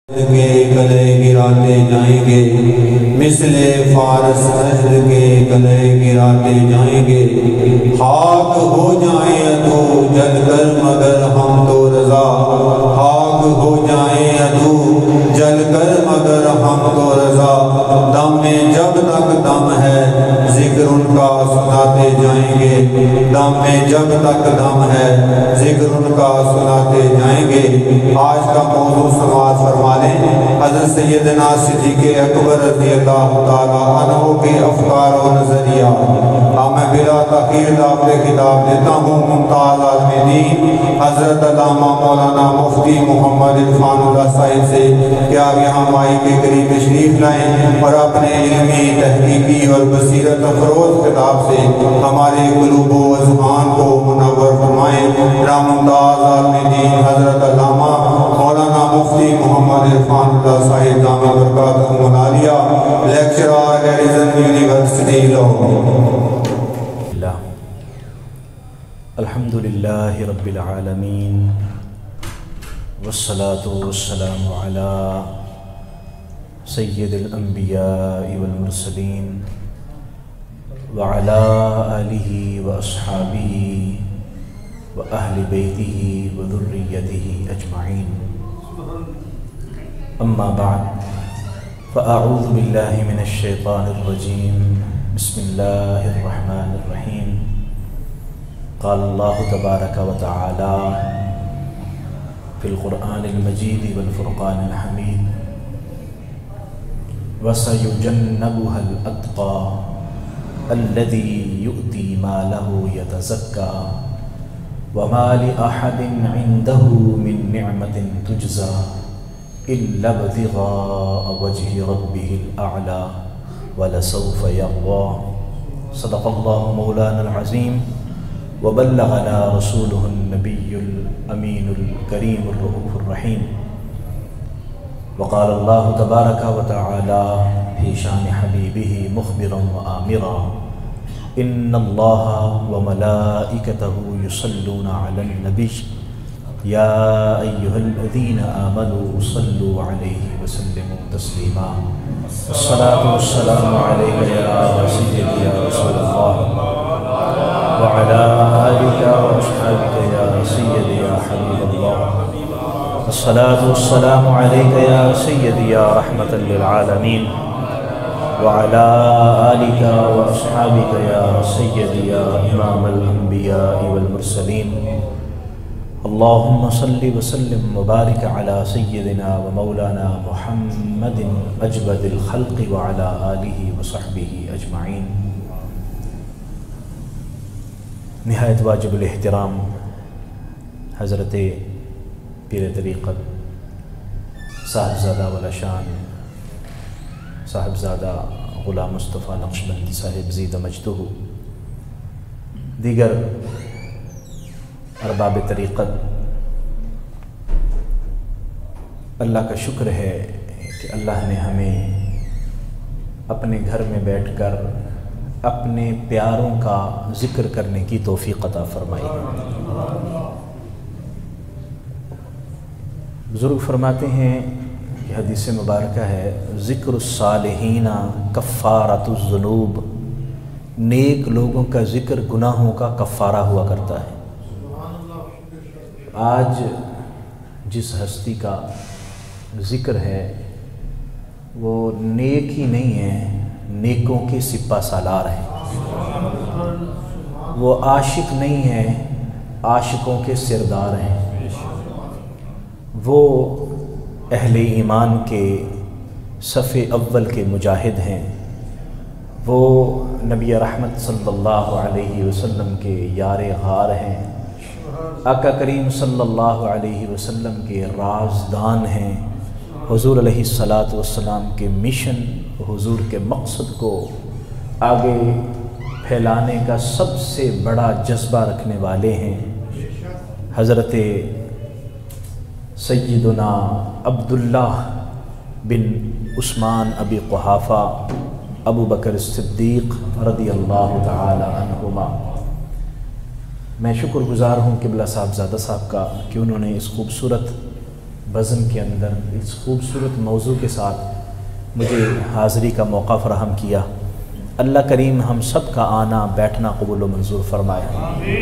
کے گلے گراتے جائیں گے، مثل فارس عہد کے گلے گراتے جائیں گے، خاک ہو جائیں عدو جل کر مگر ہم تو رضا، خاک ہو جائیں عدو جل کر مگر ہم تو رضا، دم میں جب تک دم ہے ذکر ان کا سناتے جائیں گے، دم میں جب تک دم ہے ذکر ان کا سناتے جائیں گے۔ آج کا موضوع سماعت فرما لیں۔ حضرت سیدنا صدیق اکبر رضی اللہ تعالیٰ عنہ کے افکار و نظریہ۔ میں بلا تاخیر دعوت خطاب دیتا ہوں ممتاز عالم دین حضرت علامہ مولانا مفتی محمد عرفان اللہ صاحب سے کہ آپ یہاں مائی کے قریب تشریف لائیں اور اپنے علمی تحقیقی اور بصیرت افروز خطاب سے ہمارے قلوب و اذہان کو منور فرمائیں۔ ممتاز عالم دین حضرت علامہ مولانا مفتی محمد عرفان اللہ صاحب دامت برکاتہ العالیہ، لیکچرار گیریزن یونیورسٹی لاہور۔ الحمدللہ رب العالمین والصلاة والسلام علی سید الانبیاء والمرسلین وعلی آلہ واصحابہ واہل بیتہ وذریتہ اجمعین، اما بعد فاعوذ باللہ من الشیطان الرجیم، بسم اللہ الرحمن الرحیم۔ قال اللہ تبارک و تعالی فی القرآن المجید والفرقان الحمید، وَسَيُجَنَّبُهَا الْأَتْقَى الَّذِي يُؤْتِي مَالَهُ يَتَزَكَّى وَمَا لِأَحَدٍ عِندَهُ مِن نِعْمَةٍ تُجْزَى إِلَّا ابْتِغَاءَ وَجْهِ رَبِّهِ الْأَعْلَى وَلَسَوْفَ يَرْضَى۔ صدق اللہ مولانا العظیم وبلغنا رسوله النبی الامین الکریم الرؤوف الرحیم۔ وقال اللہ تبارک و تعالی فی شان حبیبہ مخبرا وآمرا، ان اللہ وملائکتہ یصلون علی النبی یا ایہا الذین آمنوا صلوا علیہ وسلموا تسلیما۔ الصلاة والسلام علیک یا سیدی یا رسول اللہ وعلى آلك وأصحابك يا سيدي يا حبيب الله، الصلاة والسلام عليك يا سيدي يا رحمة للعالمين، وعلى آلك وأصحابك يا سيدي يا إمام الأنبياء والمرسلين، اللهم صل وسلم وبارك على سيدنا ومولانا محمد أجود الخلق وعلى آله وصحبه أجمعين۔ نہایت واجب الاحترام حضرت پیر طریقت صاحبزادہ والا شان صاحبزادہ غلام مصطفیٰ نقشبندی صاحب زید مجدہ، دیگر ارباب طریقت، اللہ کا شکر ہے کہ اللہ نے ہمیں اپنے گھر میں بیٹھ کر اپنے پیاروں کا ذکر کرنے کی توفیق عطا فرمائی ہے۔ بزرگ فرماتے ہیں کہ حدیث مبارکہ ہے، ذکر الصالحین کفارۃ الذنوب، نیک لوگوں کا ذکر گناہوں کا کفارہ ہوا کرتا ہے۔ آج جس ہستی کا ذکر ہے وہ نیک ہی نہیں ہے، نیکوں کے سپہ سالار ہیں، وہ عاشق نہیں ہیں، عاشقوں کے سردار ہیں، وہ اہل ایمان کے صف اول کے مجاہد ہیں، وہ نبی رحمت صلی اللہ علیہ وسلم کے یار غار ہیں، آقا کریم صلی اللہ علیہ وسلم کے رازدان ہیں، حضور علیہ السلام کے مشن، حضور کے مقصد کو آگے پھیلانے کا سب سے بڑا جذبہ رکھنے والے ہیں۔ حضرت سیدنا عبداللہ بن عثمان ابی قحافہ ابو بکر الصدیق رضی اللہ تعالی عنہما، میں شکر گزار ہوں قبلہ صاحبزادہ صاحب کا کہ انہوں نے اس خوبصورت بزم کے اندر اس خوبصورت موضوع کے ساتھ مجھے حاضری کا موقع فراہم کیا۔ اللہ کریم ہم سب کا آنا بیٹھنا قبول و منظور فرمائے،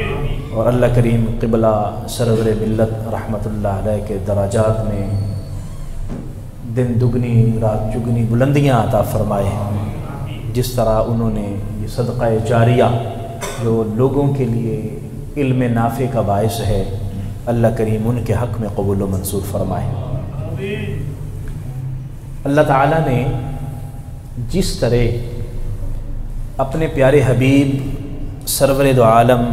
اور اللہ کریم قبلہ سرور ملت رحمۃ اللہ علیہ کے دراجات میں دن دگنی رات چگنی بلندیاں عطا فرمائے، جس طرح انہوں نے یہ صدقہ جاریہ جو لوگوں کے لیے علم نافع کا باعث ہے، اللہ کریم ان کے حق میں قبول و منظور فرمائے۔ اللہ تعالیٰ نے جس طرح اپنے پیارے حبیب سرور دو عالم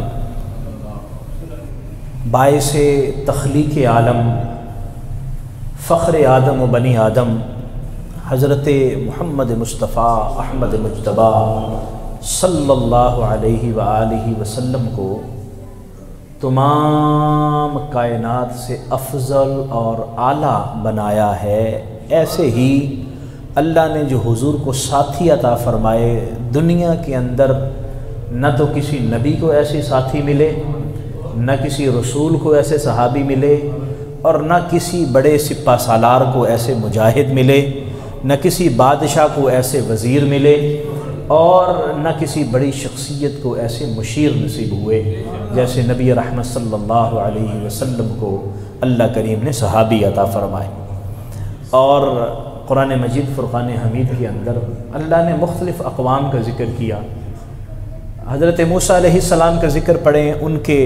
باعث تخلیق عالم فخر آدم و بنی آدم حضرت محمد مصطفیٰ احمد مجتبیٰ صلی اللہ علیہ وآلہ وسلم کو تمام کائنات سے افضل اور اعلیٰ بنایا ہے، ایسے ہی اللہ نے جو حضور کو ساتھی عطا فرمائے، دنیا کے اندر نہ تو کسی نبی کو ایسے ساتھی ملے، نہ کسی رسول کو ایسے صحابی ملے، اور نہ کسی بڑے سپہ سالار کو ایسے مجاہد ملے، نہ کسی بادشاہ کو ایسے وزیر ملے، اور نہ کسی بڑی شخصیت کو ایسے مشیر نصیب ہوئے جیسے نبی رحمت صلی اللہ علیہ وسلم کو اللہ کریم نے صحابی عطا فرمائے۔ اور قرآن مجید فرقان حمید کے اندر اللہ نے مختلف اقوام کا ذکر کیا۔ حضرت موسیٰ علیہ السلام کا ذکر پڑھیں، ان کے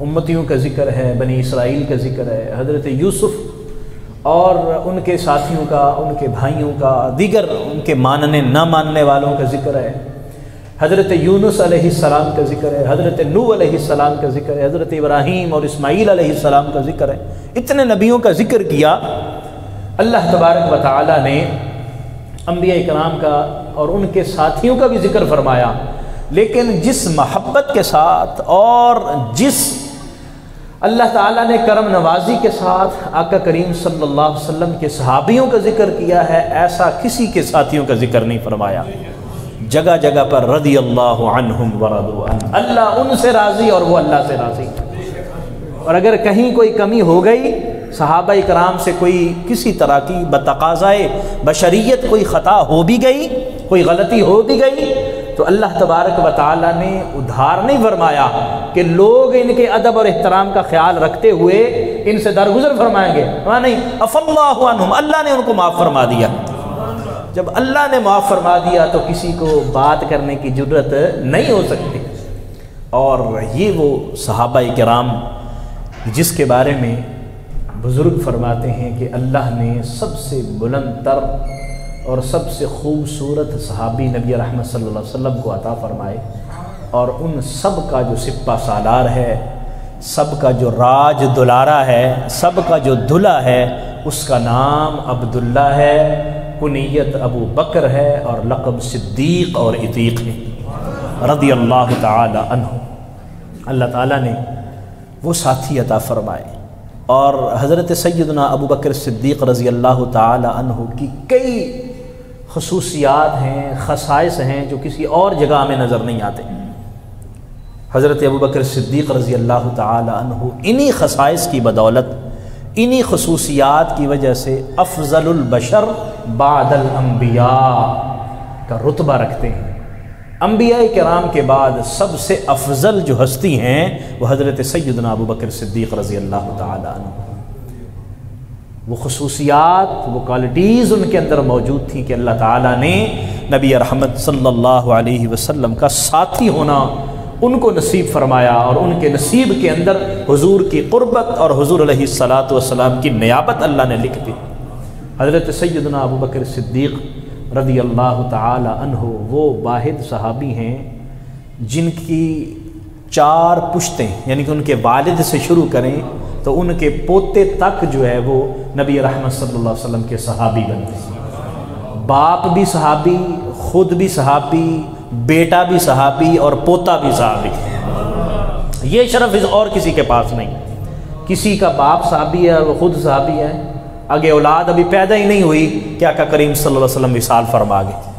امتیوں کا ذکر ہے، بنی اسرائیل کا ذکر ہے، حضرت یوسف اور ان کے ساتھیوں کا، ان کے بھائیوں کا، دیگر ان کے ماننے نہ ماننے والوں کا ذکر ہے، حضرت یونس علیہ السلام کا ذکر ہے، حضرت نوح علیہ السلام کا ذکر ہے، حضرت ابراہیم اور اسماعیل علیہ السلام کا ذکر ہے۔ اتنے نبیوں کا ذکر کیا۔ اللہ تبارک و تعالی نے انبیاء کرام کا اور ان کے ساتھیوں کا بھی ذکر فرمایا، لیکن جس محبت کے ساتھ اور جس اللہ تعالیٰ نے کرم نوازی کے ساتھ آقا کریم صلی اللہ علیہ وسلم کے صحابیوں کا ذکر کیا ہے، ایسا کسی کے ساتھیوں کا ذکر نہیں فرمایا۔ جگہ جگہ پر رضی اللہ عنہم ورضوا عنہ، اللہ ان سے راضی اور وہ اللہ سے راضی۔ اور اگر کہیں کوئی کمی ہو گئی، صحابہ کرام سے کوئی کسی طرح کی بتقاضائے بشریت کوئی خطا ہو بھی گئی، کوئی غلطی ہو بھی گئی، تو اللہ تبارک و تعالیٰ نے ادھار نہیں فرمایا کہ لوگ ان کے ادب اور احترام کا خیال رکھتے ہوئے ان سے درگزر فرمائیں گے، وہاں نہیں، عفا اللہ عنہم، اللہ نے ان کو معاف فرما دیا۔ جب اللہ نے معاف فرما دیا تو کسی کو بات کرنے کی جرت نہیں ہو سکتی۔ اور یہ وہ صحابہ کرام جس کے بارے میں بزرگ فرماتے ہیں کہ اللہ نے سب سے بلند تر اور سب سے خوبصورت صحابی نبی رحمت صلی اللہ علیہ وسلم کو عطا فرمائے، اور ان سب کا جو سپہ سالار ہے، سب کا جو راج دلارا ہے، سب کا جو دلہ ہے، اس کا نام عبداللہ ہے، کنیت ابو بکر ہے، اور لقب صدیق اور عتیق ہے رضی اللہ تعالی عنہ۔ اللہ تعالیٰ نے وہ ساتھی عطا فرمائے، اور حضرت سیدنا ابو بکر صدیق رضی اللہ تعالی عنہ کی کئی خصوصیات ہیں، خصائص ہیں جو کسی اور جگہ میں نظر نہیں آتے۔ حضرت ابو بکر صدیق رضی اللہ تعالی عنہ انہی خصائص کی بدولت، انہی خصوصیات کی وجہ سے افضل البشر بعد الانبیاء کا رتبہ رکھتے ہیں۔ انبیاء کرام کے بعد سب سے افضل جو ہستی ہیں وہ حضرت سیدنا ابو بکر صدیق رضی اللہ تعالی عنہ۔ وہ خصوصیات، وہ کوالٹیز ان کے اندر موجود تھیں کہ اللہ تعالیٰ نے نبی رحمت صلی اللہ علیہ وسلم کا ساتھی ہونا ان کو نصیب فرمایا، اور ان کے نصیب کے اندر حضور کی قربت اور حضور علیہ الصلاۃ والسلام کی نیابت اللہ نے لکھ دی۔ حضرت سیدنا ابو بکر صدیق رضی اللہ تعالی عنہ وہ واحد صحابی ہیں جن کی 4 پشتیں، یعنی کہ ان کے والد سے شروع کریں تو ان کے پوتے تک جو ہے وہ نبی رحمت صلی اللہ علیہ وسلم کے صحابی بنتے ہیں۔ باپ بھی صحابی، خود بھی صحابی، بیٹا بھی صحابی، اور پوتا بھی صحابی۔ یہ شرف اور کسی کے پاس نہیں۔ کسی کا باپ صحابی ہے اور وہ خود صحابی ہے، آگے اولاد ابھی پیدا ہی نہیں ہوئی کہ آقا کریم صلی اللہ علیہ وسلم وصال فرما گئے۔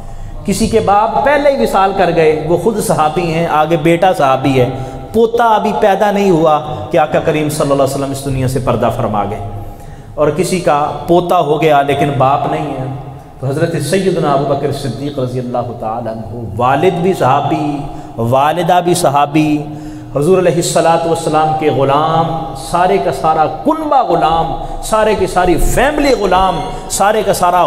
کسی کے باپ پہلے ہی وصال کر گئے، وہ خود صحابی ہیں، آگے بیٹا صحابی ہے، پوتا ابھی پیدا نہیں ہوا کہ آقا کریم صلی اللہ علیہ وسلم اس دنیا سے پردہ فرما گئے۔ اور کسی کا پوتا ہو گیا لیکن باپ نہیں ہے، تو حضرت سیدنا ابو بکر صدیق رضی اللہ تعالیٰ عنہ، والد بھی صحابی، والدہ بھی صحابی، حضور علیہ الصلاۃ کے غلام، سارے کا سارا کنبہ غلام، سارے کی ساری فیملی غلام، سارے کا سارا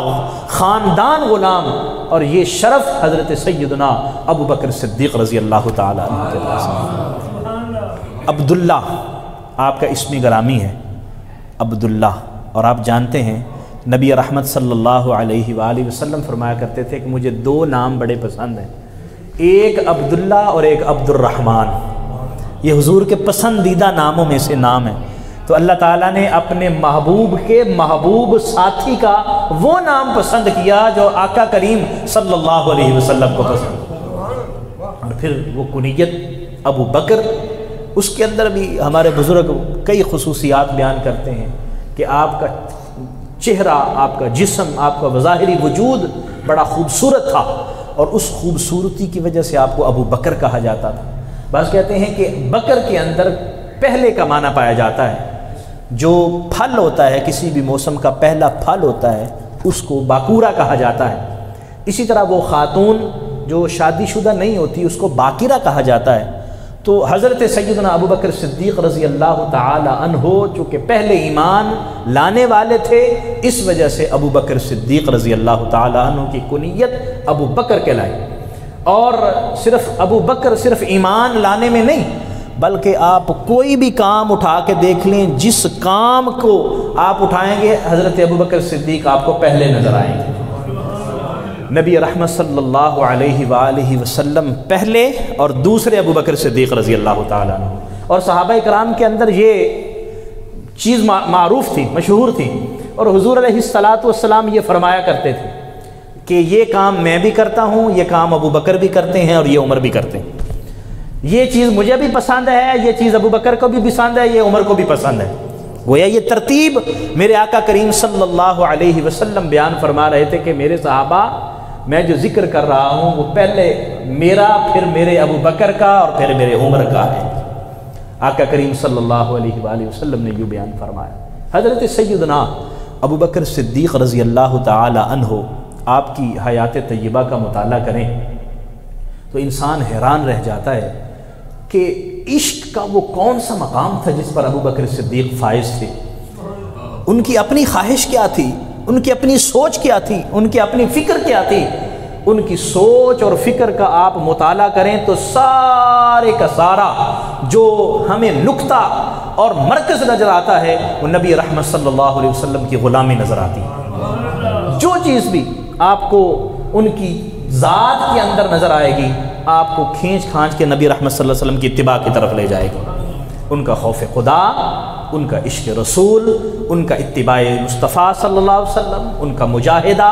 خاندان غلام، اور یہ شرف حضرت سیدنا ابو بکر صدیق رضی اللہ تعالیٰ عنہ کے پاس ہے۔ عبداللہ آپ کا اسم گرامی ہے، عبداللہ، اور آپ جانتے ہیں نبی رحمت صلی اللہ علیہ وآلہ وسلم فرمایا کرتے تھے کہ مجھے دو نام بڑے پسند ہیں، ایک عبداللہ اور ایک عبد الرحمن، یہ حضور کے پسندیدہ ناموں میں سے نام ہے۔ تو اللہ تعالیٰ نے اپنے محبوب کے محبوب ساتھی کا وہ نام پسند کیا جو آقا کریم صلی اللہ علیہ وسلم کو پسند، اور پھر وہ کنیت ابو بکر، اس کے اندر بھی ہمارے بزرگ کئی خصوصیات بیان کرتے ہیں کہ آپ کا چہرہ، آپ کا جسم، آپ کا ظاہری وجود بڑا خوبصورت تھا، اور اس خوبصورتی کی وجہ سے آپ کو ابو بکر کہا جاتا تھا۔ بعض کہتے ہیں کہ بکر کے اندر پہلے کا معنی پایا جاتا ہے، جو پھل ہوتا ہے کسی بھی موسم کا پہلا پھل ہوتا ہے اس کو باکورہ کہا جاتا ہے۔ اسی طرح وہ خاتون جو شادی شدہ نہیں ہوتی اس کو باکرہ کہا جاتا ہے۔ تو حضرت سیدنا ابو بکر صدیق رضی اللہ تعالی عنہ چونکہ پہلے ایمان لانے والے تھے، اس وجہ سے ابو بکر صدیق رضی اللہ تعالی عنہ کی کنیت ابو بکر کہلائی۔ اور صرف ابو بکر صرف ایمان لانے میں نہیں، بلکہ آپ کوئی بھی کام اٹھا کے دیکھ لیں، جس کام کو آپ اٹھائیں گے حضرت ابو بکر صدیق آپ کو پہلے نظر آئیں گے۔ نبی رحمت صلی اللہ علیہ وآلہ وسلم پہلے، اور دوسرے ابو بکر صدیق رضی اللہ تعالیٰ عنہ۔ اور صحابہ کرام کے اندر یہ چیز معروف تھی، مشہور تھی، اور حضور علیہ الصلاۃ یہ فرمایا کرتے تھے کہ یہ کام میں بھی کرتا ہوں، یہ کام ابو بکر بھی کرتے ہیں، اور یہ عمر بھی کرتے ہیں۔ یہ چیز مجھے بھی پسند ہے، یہ چیز ابو بکر کو بھی پسند ہے، یہ عمر کو بھی پسند ہے۔ گویا یہ ترتیب میرے آقا کریم صلی اللہ علیہ وسلم بیان فرما رہے تھے کہ میرے صحابہ، میں جو ذکر کر رہا ہوں وہ پہلے میرا، پھر میرے ابو بکر کا، اور پھر میرے عمر کا ہے۔ آقا کریم صلی اللہ علیہ وآلہ وسلم نے یہ بیان فرمایا۔ حضرت سیدنا ابو بکر صدیق رضی اللہ تعالی عنہ، آپ کی حیات طیبہ کا مطالعہ کریں تو انسان حیران رہ جاتا ہے کہ عشق کا وہ کون سا مقام تھا جس پر ابو بکر صدیق فائز تھے۔ ان کی اپنی خواہش کیا تھی، ان کی اپنی سوچ کیا تھی، ان کی اپنی فکر کیا تھی۔ ان کی سوچ اور فکر کا آپ مطالعہ کریں تو سارے کا سارا جو ہمیں نقطہ اور مرکز نظر آتا ہے وہ نبی رحمت صلی اللہ علیہ وسلم کی غلامی نظر آتی ہے۔ جو چیز بھی آپ کو ان کی ذات کے اندر نظر آئے گی، آپ کو کھینچ کھانچ کے نبی رحمت صلی اللہ علیہ وسلم کی اتباع کی طرف لے جائے گی۔ ان کا خوف خدا، ان کا عشق رسول، ان کا اتباع مصطفیٰ صلی اللہ علیہ وسلم، ان کا مجاہدہ،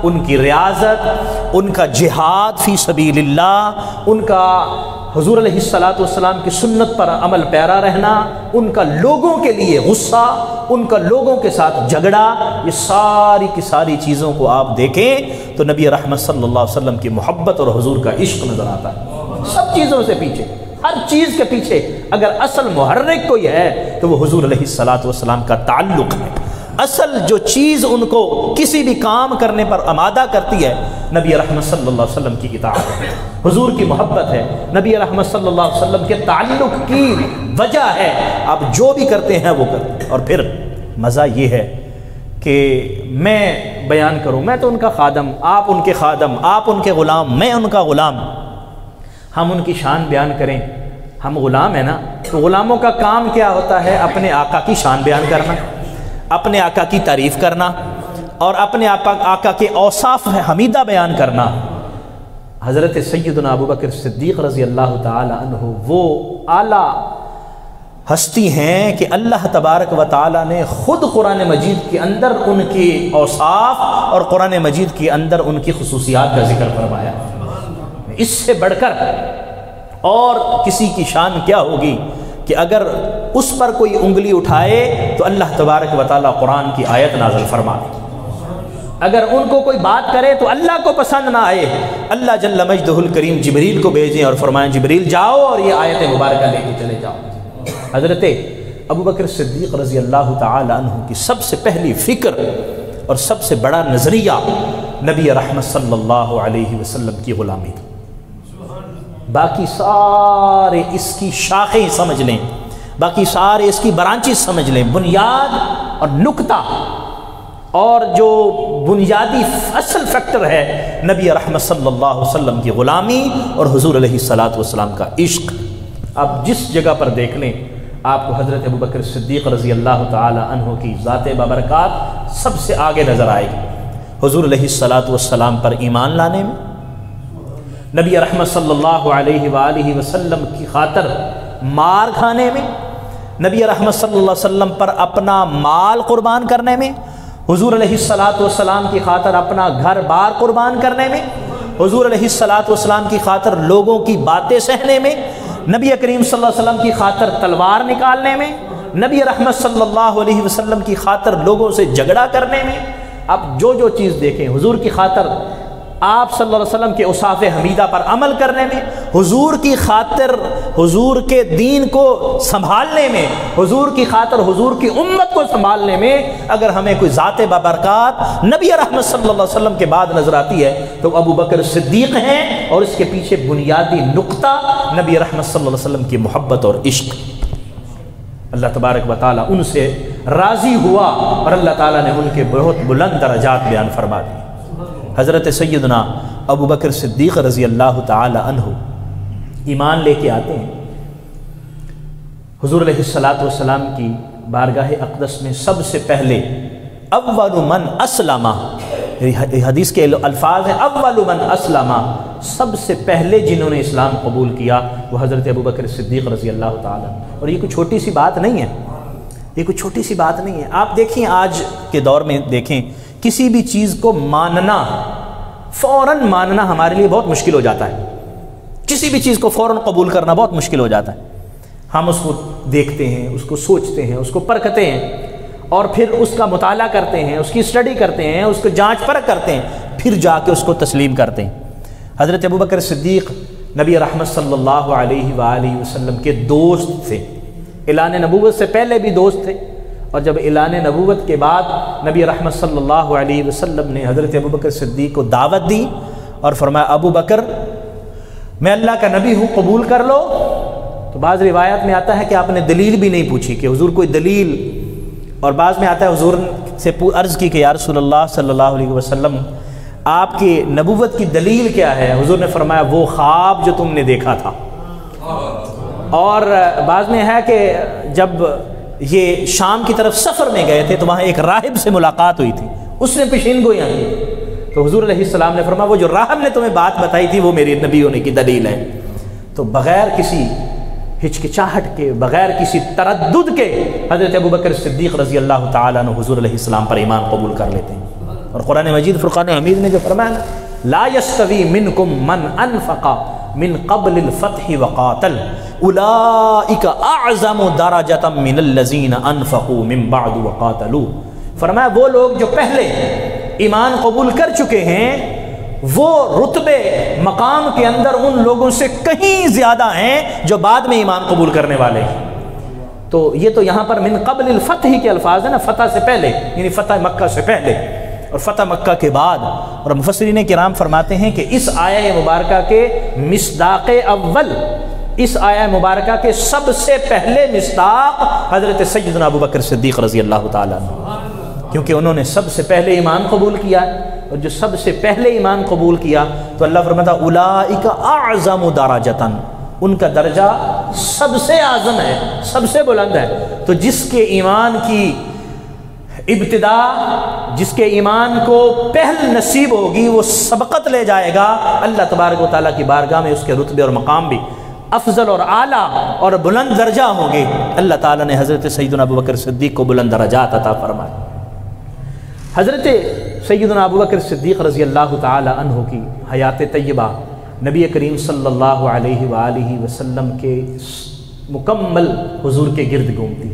ان کی ریاضت، ان کا جہاد فی سبیل اللہ، ان کا حضور علیہ الصلاۃ کی سنت پر عمل پیرا رہنا، ان کا لوگوں کے لیے غصہ، ان کا لوگوں کے ساتھ جھگڑا، یہ ساری کی ساری چیزوں کو آپ دیکھیں تو نبی رحمت صلی اللہ علیہ وسلم کی محبت اور حضور کا عشق نظر آتا ہے۔ سب چیزوں سے پیچھے، ہر چیز کے پیچھے اگر اصل محرک کوئی ہے تو وہ حضور علیہ الصلاۃ کا تعلق ہے۔ اصل جو چیز ان کو کسی بھی کام کرنے پر آمادہ کرتی ہے نبی رحمت صلی اللہ علیہ وسلم کی اطاعت ہے، حضور کی محبت ہے، نبی رحمت صلی اللہ علیہ وسلم کے تعلق کی وجہ ہے آپ جو بھی کرتے ہیں وہ کرتے ہیں۔ اور پھر مزہ یہ ہے کہ میں بیان کروں، میں تو ان کا خادم، آپ ان کے خادم، آپ ان کے غلام، میں ان کا غلام، ہم ان کی شان بیان کریں، ہم غلام ہیں نا، تو غلاموں کا کام کیا ہوتا ہے؟ اپنے آقا کی شان بیان کرنا، اپنے آقا کی تعریف کرنا، اور اپنے آقا کے اوصاف حمیدہ بیان کرنا۔ حضرت سیدنا ابو بکر صدیق رضی اللہ تعالی عنہ وہ اعلیٰ ہستی ہیں کہ اللہ تبارک و تعالی نے خود قرآن مجید کے اندر ان کے اوصاف اور قرآن مجید کے اندر ان کی خصوصیات کا ذکر فرمایا۔ اس سے بڑھ کر اور کسی کی شان کیا ہوگی کہ اگر اس پر کوئی انگلی اٹھائے تو اللہ تبارک و تعالی قرآن کی آیت نازل فرما دے۔ اگر ان کو کوئی بات کرے تو اللہ کو پسند نہ آئے، اللہ جل مجدہ الکریم جبریل کو بھیجیں اور فرمائیں جبریل جاؤ اور یہ آیت مبارکہ لے کے چلے جاؤ۔ حضرت ابو بکر صدیق رضی اللہ تعالی عنہ کی سب سے پہلی فکر اور سب سے بڑا نظریہ نبی رحمت صلی اللہ علیہ وسلم کی غلامی تھی۔ باقی سارے اس کی شاخیں سمجھ لیں، باقی سارے اس کی برانچیں سمجھ لیں، بنیاد اور نقطہ اور جو بنیادی اصل فیکٹر ہے نبی رحمت صلی اللہ علیہ وسلم کی غلامی اور حضور علیہ الصلاۃ والسلام کا عشق۔ آپ جس جگہ پر دیکھ لیں آپ کو حضرت ابو بکر صدیق رضی اللہ تعالی عنہ کی ذات بابرکات سب سے آگے نظر آئے گی، حضور علیہ الصلاۃ والسلام پر ایمان لانے میں، نبی رحمت صلی اللہ علیہ وآلہ وسلم کی خاطر مار کھانے میں، نبی رحمت صلی اللہ علیہ وسلم پر اپنا مال قربان کرنے میں، حضور علیہ الصلاۃ والسلام کی خاطر اپنا گھر بار قربان کرنے میں، حضور علیہ الصلاۃ والسلام کی خاطر لوگوں کی باتیں سہنے میں، نبی کریم صلی اللہ علیہ وسلم کی خاطر تلوار نکالنے میں، نبی رحمت صلی اللہ علیہ وسلم کی خاطر لوگوں سے جھگڑا کرنے میں۔ اب جو چیز دیکھیں، حضور کی خاطر آپ صلی اللہ علیہ وسلم کے اوصاف حمیدہ پر عمل کرنے میں، حضور کی خاطر حضور کے دین کو سنبھالنے میں، حضور کی خاطر حضور کی امت کو سنبھالنے میں اگر ہمیں کوئی ذات بابرکات نبی رحمت صلی اللہ علیہ وسلم کے بعد نظر آتی ہے تو ابو بکر صدیق ہیں، اور اس کے پیچھے بنیادی نقطہ نبی رحمت صلی اللہ علیہ وسلم کی محبت اور عشق۔ اللہ تبارک و تعالیٰ ان سے راضی ہوا اور اللہ تعالیٰ نے ان کے بہت بلند درجات بیان فرما دیے۔ حضرت سیدنا ابو بکر صدیق رضی اللہ تعالی عنہ ایمان لے کے آتے ہیں، حضور علیہ الصلاۃ والسلام کی بارگاہ اقدس میں سب سے پہلے اول من اسلم، حدیث کے الفاظ ہیں اول من اسلم، سب سے پہلے جنہوں نے اسلام قبول کیا وہ حضرت ابو بکر صدیق رضی اللہ تعالی عنہ۔ اور یہ کوئی چھوٹی سی بات نہیں ہے، یہ کوئی چھوٹی سی بات نہیں ہے۔ آپ دیکھیں آج کے دور میں دیکھیں، کسی بھی چیز کو ماننا، فوراً ماننا ہمارے لیے بہت مشکل ہو جاتا ہے، کسی بھی چیز کو فوراً قبول کرنا بہت مشکل ہو جاتا ہے۔ ہم اس کو دیکھتے ہیں، اس کو سوچتے ہیں، اس کو پرکھتے ہیں، اور پھر اس کا مطالعہ کرتے ہیں، اس کی اسٹڈی کرتے ہیں، اس کو جانچ پرکھ کرتے ہیں، پھر جا کے اس کو تسلیم کرتے ہیں۔ حضرت ابو بکر صدیق نبی رحمت صلی اللہ علیہ وآلہ وسلم کے دوست تھے، اعلان نبوت سے پہلے بھی دوست تھے، اور جب اعلان نبوت کے بعد نبی رحمت صلی اللہ علیہ وسلم نے حضرت ابو بکر صدیق کو دعوت دی اور فرمایا ابو بکر میں اللہ کا نبی ہوں، قبول کر لو۔ تو بعض روایات میں آتا ہے کہ آپ نے دلیل بھی نہیں پوچھی کہ حضور کوئی دلیل، اور بعض میں آتا ہے حضور سے عرض کی کہ یا رسول اللہ صلی اللہ علیہ وسلم آپ کی نبوت کی دلیل کیا ہے؟ حضور نے فرمایا وہ خواب جو تم نے دیکھا تھا۔ اور بعض میں ہے کہ جب یہ شام کی طرف سفر میں گئے تھے تو وہاں ایک راہب سے ملاقات ہوئی تھی، اس نے پیشین گوئیاں کی، تو حضور علیہ السلام نے فرمایا وہ جو راہب نے تمہیں بات بتائی تھی وہ میری نبی ہونے کی دلیل ہے۔ تو بغیر کسی ہچکچاہٹ کے، بغیر کسی تردد کے حضرت ابو بکر صدیق رضی اللہ تعالیٰ عنہ حضور علیہ السلام پر ایمان قبول کر لیتے ہیں۔ اور قرآن مجید فرقان حمید نے جو فرمایا لا یستوی منکم من انفق من قبل الفتح وقاتل اولئک اعظم درجۃ من الذین انفقوا من بعد وقاتلوا، فرمایا وہ لوگ جو پہلے ایمان قبول کر چکے ہیں وہ رتبے مقام کے اندر ان لوگوں سے کہیں زیادہ ہیں جو بعد میں ایمان قبول کرنے والے ہیں۔ تو یہ تو یہاں پر من قبل الفتح کے الفاظ ہیں نا، فتح سے پہلے، یعنی فتح مکہ سے پہلے اور فتح مکہ کے بعد۔ اور مفسرین کرام فرماتے ہیں کہ اس آیہ مبارکہ کے مصداق اول، اس آیہ مبارکہ کے سب سے پہلے مصداق حضرت سیدنا ابو بکر صدیق رضی اللہ تعالیٰ عنہ، کیونکہ انہوں نے سب سے پہلے ایمان قبول کیا، اور جو سب سے پہلے ایمان قبول کیا تو اللہ فرماتا اولئک اعظم درجۃ، ان کا درجہ سب سے اعظم ہے، سب سے بلند ہے۔ تو جس کے ایمان کی ابتدا، جس کے ایمان کو پہل نصیب ہوگی وہ سبقت لے جائے گا اللہ تبارک و تعالیٰ کی بارگاہ میں، اس کے رتبے اور مقام بھی افضل اور اعلیٰ اور بلند درجہ ہوں گے۔ اللہ تعالیٰ نے حضرت سیدنا ابو بکر صدیق کو بلند درجات عطا فرمائے۔ حضرت سیدنا ابو بکر صدیق رضی اللہ تعالی عنہ کی حیات طیبہ نبی کریم صلی اللہ علیہ وآلہ وسلم کے مکمل حضور کے گرد گھومتی۔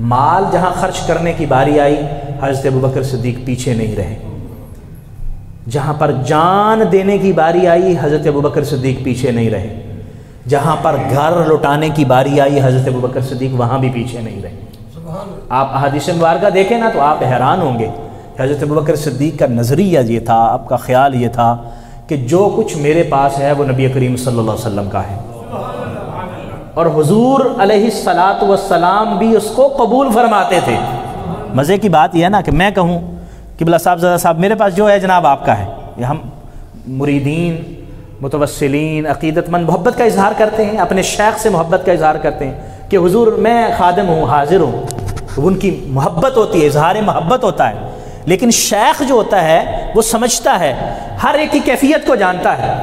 مال جہاں خرچ کرنے کی باری آئی حضرت ابو بکر صدیق پیچھے نہیں رہے، جہاں پر جان دینے کی باری آئی حضرت ابو بکر صدیق پیچھے نہیں رہے، جہاں پر گھر لوٹانے کی باری آئی حضرت ابوبکر صدیق وہاں بھی پیچھے نہیں رہے۔ آپ احادیث مبارکہ دیکھیں نا تو آپ حیران ہوں گے کہ حضرت ابوبکر صدیق کا نظریہ یہ تھا، آپ کا خیال یہ تھا کہ جو کچھ میرے پاس ہے وہ نبی کریم صلی اللہ علیہ وسلم کا ہے، اور حضور علیہ الصلاۃ والسلام بھی اس کو قبول فرماتے تھے۔ مزے کی بات یہ ہے نا کہ میں کہوں قبلہ صاحب زادہ صاحب میرے پاس جو ہے جناب آپ کا ہے، یہ ہم مریدین متوسلین عقیدت مند محبت کا اظہار کرتے ہیں، اپنے شیخ سے محبت کا اظہار کرتے ہیں کہ حضور میں خادم ہوں، حاضر ہوں، ان کی محبت ہوتی ہے، اظہار محبت ہوتا ہے۔ لیکن شیخ جو ہوتا ہے وہ سمجھتا ہے، ہر ایک کی کیفیت کو جانتا ہے،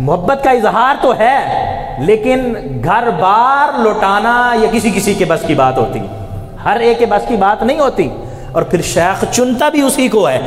محبت کا اظہار تو ہے لیکن گھر بار لوٹانا یہ کسی کے بس کی بات ہوتی ہے، ہر ایک کے بس کی بات نہیں ہوتی، اور پھر شیخ چنتا بھی اسی کو ہے۔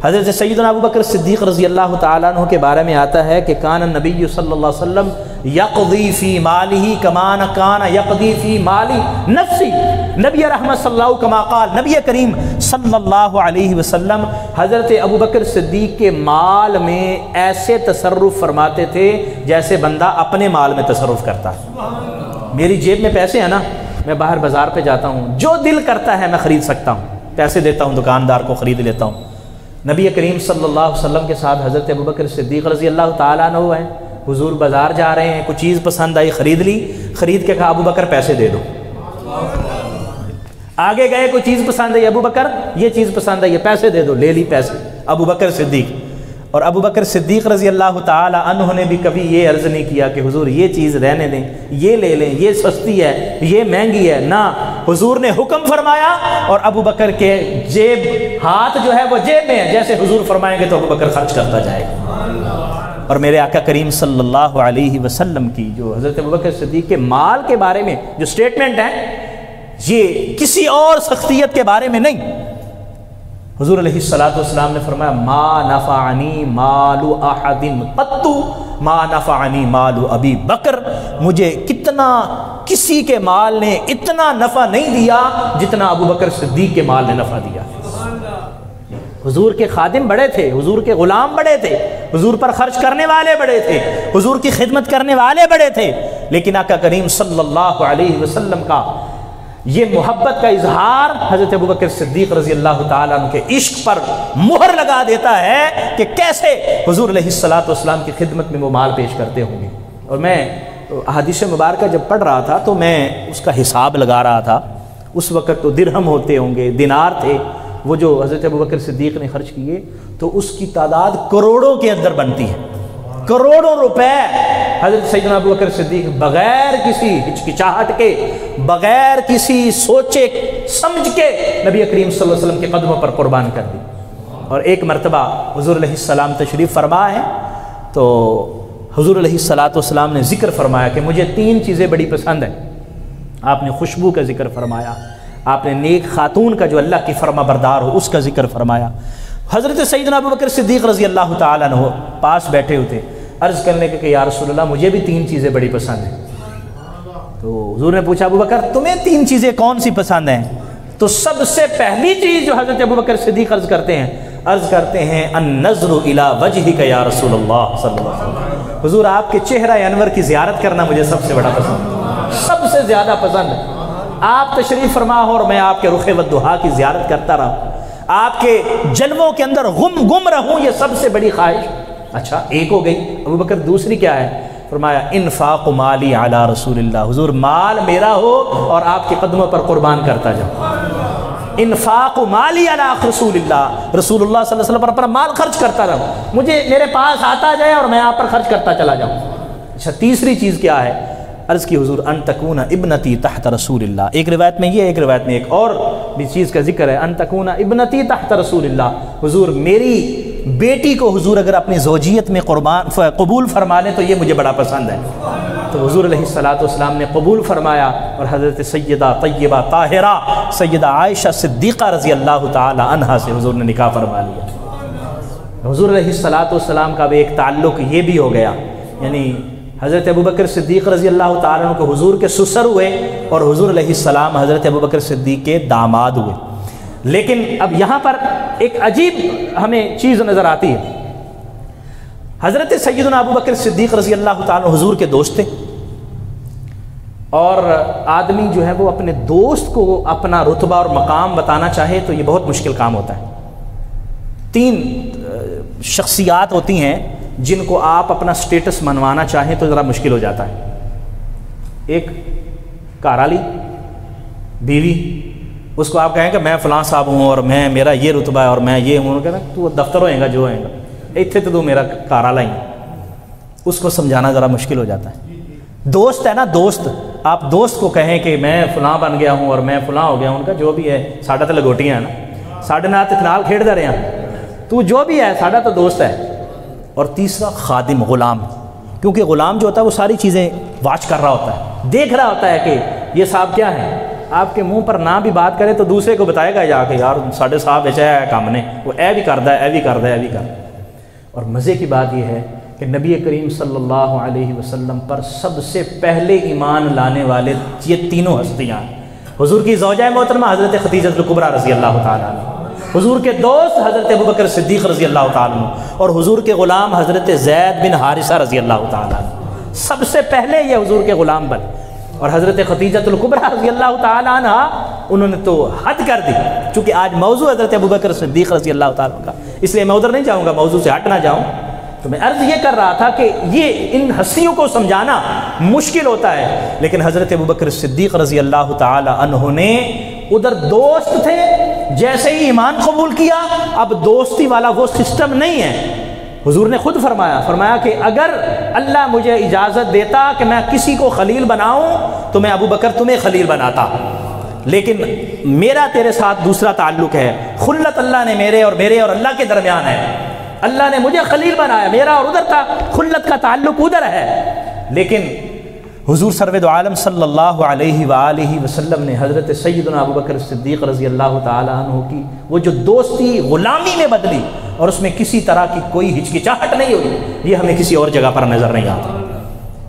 حضرت سیدنا ابوبکر صدیق رضی اللہ تعالیٰ عنہ کے بارے میں آتا ہے کہ کان النبی صلی اللہ علیہ وسلم یقضی فی مالہ کما کان یقضی فی مالی نفسی، نبی رحمت صلی اللہ کما قال، نبی کریم صلی اللہ علیہ وسلم حضرت ابوبکر صدیق کے مال میں ایسے تصرف فرماتے تھے جیسے بندہ اپنے مال میں تصرف کرتا ہے۔ میری جیب میں پیسے ہیں نا، میں باہر بازار پہ جاتا ہوں، جو دل کرتا ہے میں خرید سکتا ہوں، پیسے دیتا ہوں دکاندار کو، خرید لیتا ہوں۔ نبی کریم صلی اللہ علیہ وسلم کے ساتھ حضرت ابوبکر صدیق رضی اللہ تعالیٰ عنہ ہیں، حضور بازار جا رہے ہیں، کوئی چیز پسند آئی، خرید لی، خرید کے کہا ابوبکر پیسے دے دو۔ آگے گئے، کوئی چیز پسند آئی، ابوبکر یہ چیز پسند آئی ہے، پیسے دے دو، لے لی پیسے ابوبکر صدیق۔ اور ابوبکر صدیق رضی اللہ تعالی عنہ نے بھی کبھی یہ عرض نہیں کیا کہ حضور یہ چیز رہنے دیں، یہ لے لیں، یہ سستی ہے، یہ مہنگی ہے، نہ، حضور نے حکم فرمایا اور ابوبکر کے جیب ہاتھ جو ہے وہ جیب میں ہے، جیسے حضور فرمائیں گے تو ابوبکر خرچ کرتا جائے گا۔ اور میرے آقا کریم صلی اللہ علیہ وسلم کی جو حضرت ابوبکر صدیق کے مال کے بارے میں جو سٹیٹمنٹ ہے، یہ کسی اور شخصیت کے بارے میں نہیں۔ حضور علیہ السلام نے فرمایا ما نفعنی مال احد قط ما نفعنی مال ابی بکر، مجھے کسی کے مال نے اتنا نفع نہیں دیا جتنا ابوبکر صدیق کے مال نے نفع دیا۔ حضور کے خادم بڑے تھے، حضور کے غلام بڑے تھے، حضور پر خرچ کرنے والے بڑے تھے، حضور کی خدمت کرنے والے بڑے تھے، لیکن آقا کریم صلی اللہ علیہ وسلم کا یہ محبت کا اظہار حضرت ابوبکر صدیق رضی اللہ تعالیٰ عنہ کے عشق پر مہر لگا دیتا ہے کہ کیسے حضور علیہ السلام کی خدمت میں وہ مال پیش کرتے ہوں گے۔ اور میں احادیث مبارکہ جب پڑھ رہا تھا تو میں اس کا حساب لگا رہا تھا، اس وقت تو درہم ہوتے ہوں گے، دینار تھے، وہ جو حضرت ابوبکر صدیق نے خرچ کیے تو اس کی تعداد کروڑوں کے اندر بنتی ہے، کروڑوں روپے حضرت سیدنا ابوبکر صدیق بغیر کسی ہچکچاہٹ کے، بغیر کسی سوچے سمجھ کے نبی کریم صلی اللہ علیہ وسلم کے قدموں پر قربان کر دی۔ اور ایک مرتبہ حضور علیہ السلام تشریف فرما ہے تو حضور علیہ السلام نے ذکر فرمایا کہ مجھے 3 چیزیں بڑی پسند ہیں۔ آپ نے خوشبو کا ذکر فرمایا، آپ نے نیک خاتون کا جو اللہ کی فرما بردار ہو اس کا ذکر فرمایا۔ حضرت سیدنا ابوبکر صدیق رضی اللہ تعالیٰ عنہ پاس بیٹھے ہوتے، عرض کرنے کے کہ یا رسول اللہ مجھے بھی 3 چیزیں بڑی پسند ہیں۔ تو حضور نے پوچھا ابوبکر تمہیں 3 چیزیں کون سی پسند ہیں؟ تو سب سے پہلی چیز جو حضرت ابوبکر صدیق عرض کرتے ہیں النظر الی وجہک یا رسول اللہ صلی اللہ علیہ وسلم، حضور آپ کے چہرہ انور کی زیارت کرنا مجھے سب سے بڑا پسند ہے، سب سے زیادہ پسند ہے۔ آپ تشریف فرما ہو اور میں آپ کے رخ والضحیٰ کی زیارت کرتا رہا، آپ کے جلووں کے اندر گم رہوں، یہ سب سے بڑی خواہش۔ اچھا ایک ہو گئی، ابوبکر دوسری کیا ہے؟ فرمایا انفاق مالی علی رسول اللہ، حضور مال میرا ہو اور آپ کے قدموں پر قربان کرتا جاؤں۔ انفاق مالی علی رسول اللہ، رسول اللہ صلی اللہ علیہ وسلم پر اپنا مال خرچ کرتا رہوں، مجھے میرے پاس آتا جائے اور میں آپ پر خرچ کرتا چلا جاؤں۔ اچھا تیسری چیز کیا ہے؟ عرض کی حضور ان تکون ابنتی تحت رسول اللہ، ایک روایت میں یہ، ایک روایت میں ایک اور بھی چیز کا ذکر ہے، ان تکون ابنتی تحت رسول اللہ، حضور میری بیٹی کو حضور اگر اپنی زوجیت میں قبول فرما لیں تو یہ مجھے بڑا پسند ہے۔ تو حضور علیہ السلام نے قبول فرمایا اور حضرت سیدہ طیبہ طاہرہ سیدہ عائشہ صدیقہ رضی اللہ تعالی عنہا سے حضور نے نکاح فرما لیا۔ حضور علیہ السلام کا بھی ایک تعلق یہ بھی ہو گیا، یعنی حضرت ابوبکر صدیق رضی اللہ تعالیٰ عنہ کو حضور کے سسر ہوئے اور حضور علیہ السلام حضرت ابوبکر صدیق کے داماد ہوئے۔ لیکن اب یہاں پر ایک عجیب ہمیں چیز نظر آتی ہے، حضرت سیدنا ابو بکر صدیق رضی اللہ تعالیٰ حضور کے دوست تھے، اور آدمی جو ہے وہ اپنے دوست کو اپنا رتبہ اور مقام بتانا چاہے تو یہ بہت مشکل کام ہوتا ہے۔ 3 شخصیات ہوتی ہیں جن کو آپ اپنا سٹیٹس منوانا چاہیں تو ذرا مشکل ہو جاتا ہے۔ ایک گھر والی، بیوی، اس کو آپ کہیں کہ میں فلاں صاحب ہوں اور میرا یہ رتبہ ہے اور میں یہ ہوں، کہنا تو دفتر ہوئے گا جو ہوئے گا، اتنے تو میرا گھر والا ہی ہے، اس کو سمجھانا ذرا مشکل ہو جاتا ہے۔ دوست ہے نا، دوست، آپ دوست کو کہیں کہ میں فلاں بن گیا ہوں اور میں فلاں ہو گیا ہوں، ان کا جو بھی ہے ساڈا تو لگوٹیاں ہیں نا، ساڈے نال نال کھیڈدا رہیا، تو جو بھی ہے ساڈا تو دوست ہے۔ اور تیسرا خادم، غلام، کیونکہ غلام جو ہوتا ہے وہ ساری چیزیں واچ کر رہا ہوتا ہے، دیکھ رہا ہوتا ہے کہ یہ صاحب کیا ہے، آپ کے منہ پر نہ بھی بات کرے تو دوسرے کو بتائے گا جا کے یار ساڈے صاحب بچا ہے کام نے، وہ اے بھی کردا ہے، اے بھی کردا ہے، اے بھی کردا ہے۔ اور مزے کی بات یہ ہے کہ نبی کریم صلی اللہ علیہ وسلم پر سب سے پہلے ایمان لانے والے یہ تینوں ہستیاں ہیں۔ حضور کی زوجہ محترمہ حضرت خدیجہ الکبریٰ رضی اللہ تعالیٰ عنہ، حضور کے دوست حضرت ابوبکر صدیق رضی اللہ تعالیٰ عنہ، اور حضور کے غلام حضرت زید بن حارثہ رضی اللہ تعالیٰ عنہ۔ سب سے پہلے یہ حضور کے غلام بن، اور حضرت خدیجہ الکبریٰ رضی اللہ تعالیٰ عنہ انہوں نے تو حد کر دی۔ چونکہ آج موضوع حضرت ابوبکر صدیق رضی اللہ تعالیٰ عنہ کا، اس لیے میں ادھر نہیں جاؤں گا، موضوع سے ہٹ نہ جاؤں، تو میں عرض یہ کر رہا تھا کہ یہ ان ہستیوں کو سمجھانا مشکل ہوتا ہے، لیکن حضرت ابوبکر صدیق رضی اللہ تعالی عنہ نے ادھر دوست تھے، جیسے ہی ایمان قبول کیا اب دوستی والا وہ سسٹم نہیں ہے۔ حضور نے خود فرمایا کہ اگر اللہ مجھے اجازت دیتا کہ میں کسی کو خلیل بناؤں تو میں ابوبکر تمہیں خلیل بناتا، لیکن میرا تیرے ساتھ دوسرا تعلق ہے، خلت اللہ نے میرے اور اللہ کے درمیان ہے، اللہ نے مجھے خلیل بنایا، میرا اور ادھر کا خلت کا تعلق ادھر ہے۔ لیکن حضور سرور عالم صلی اللہ علیہ وآلہ وسلم نے حضرت سیدنا ابوبکر صدیق رضی اللہ تعالی عنہ کی وہ جو دوستی غلامی میں بدلی، اور اس میں کسی طرح کی کوئی ہچکچاہٹ نہیں ہوئی، یہ ہمیں کسی اور جگہ پر نظر نہیں آتا۔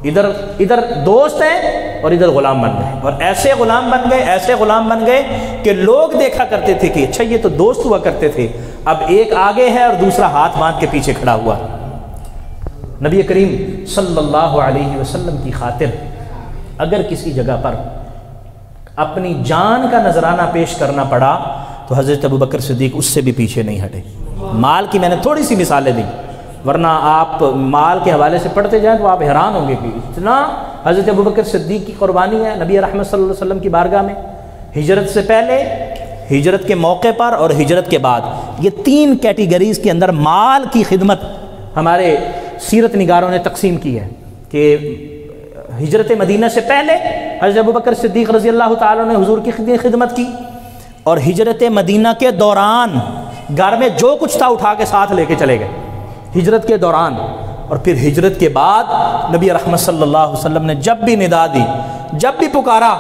ادھر دوست ہیں اور ادھر غلام بن گئے، اور ایسے غلام بن گئے کہ لوگ دیکھا کرتے تھے کہ اچھا یہ تو دوست ہوا کرتے تھے، اب ایک آگے ہے اور دوسرا ہاتھ باندھ کے پیچھے کھڑا ہوا۔ نبی کریم صلی اللہ علیہ وسلم کی خاطر اگر کسی جگہ پر اپنی جان کا نذرانہ پیش کرنا پڑا تو حضرت ابوبکر صدیق اس سے بھی پیچھے نہیں ہٹے۔ مال کی میں نے تھوڑی سی مثالیں دیں، ورنہ آپ مال کے حوالے سے پڑھتے جائیں تو آپ حیران ہوں گے کہ اتنا حضرت ابوبکر صدیق کی قربانی ہے نبی رحمت صلی اللہ علیہ وسلم کی بارگاہ میں، ہجرت سے پہلے، ہجرت کے موقع پر اور ہجرت کے بعد۔ یہ 3 کیٹیگریز کے اندر مال کی خدمت ہمارے سیرت نگاروں نے تقسیم کی ہے کہ ہجرت مدینہ سے پہلے حضرت ابوبکر صدیق رضی اللہ تعالیٰ نے حضور کی خدمت کی، اور ہجرت مدینہ کے دوران گھر میں جو کچھ تھا اٹھا کے ساتھ لے کے چلے گئے ہجرت کے دوران، اور پھر ہجرت کے بعد نبی رحمت صلی اللہ علیہ وسلم نے جب بھی ندا دی، جب بھی پکارا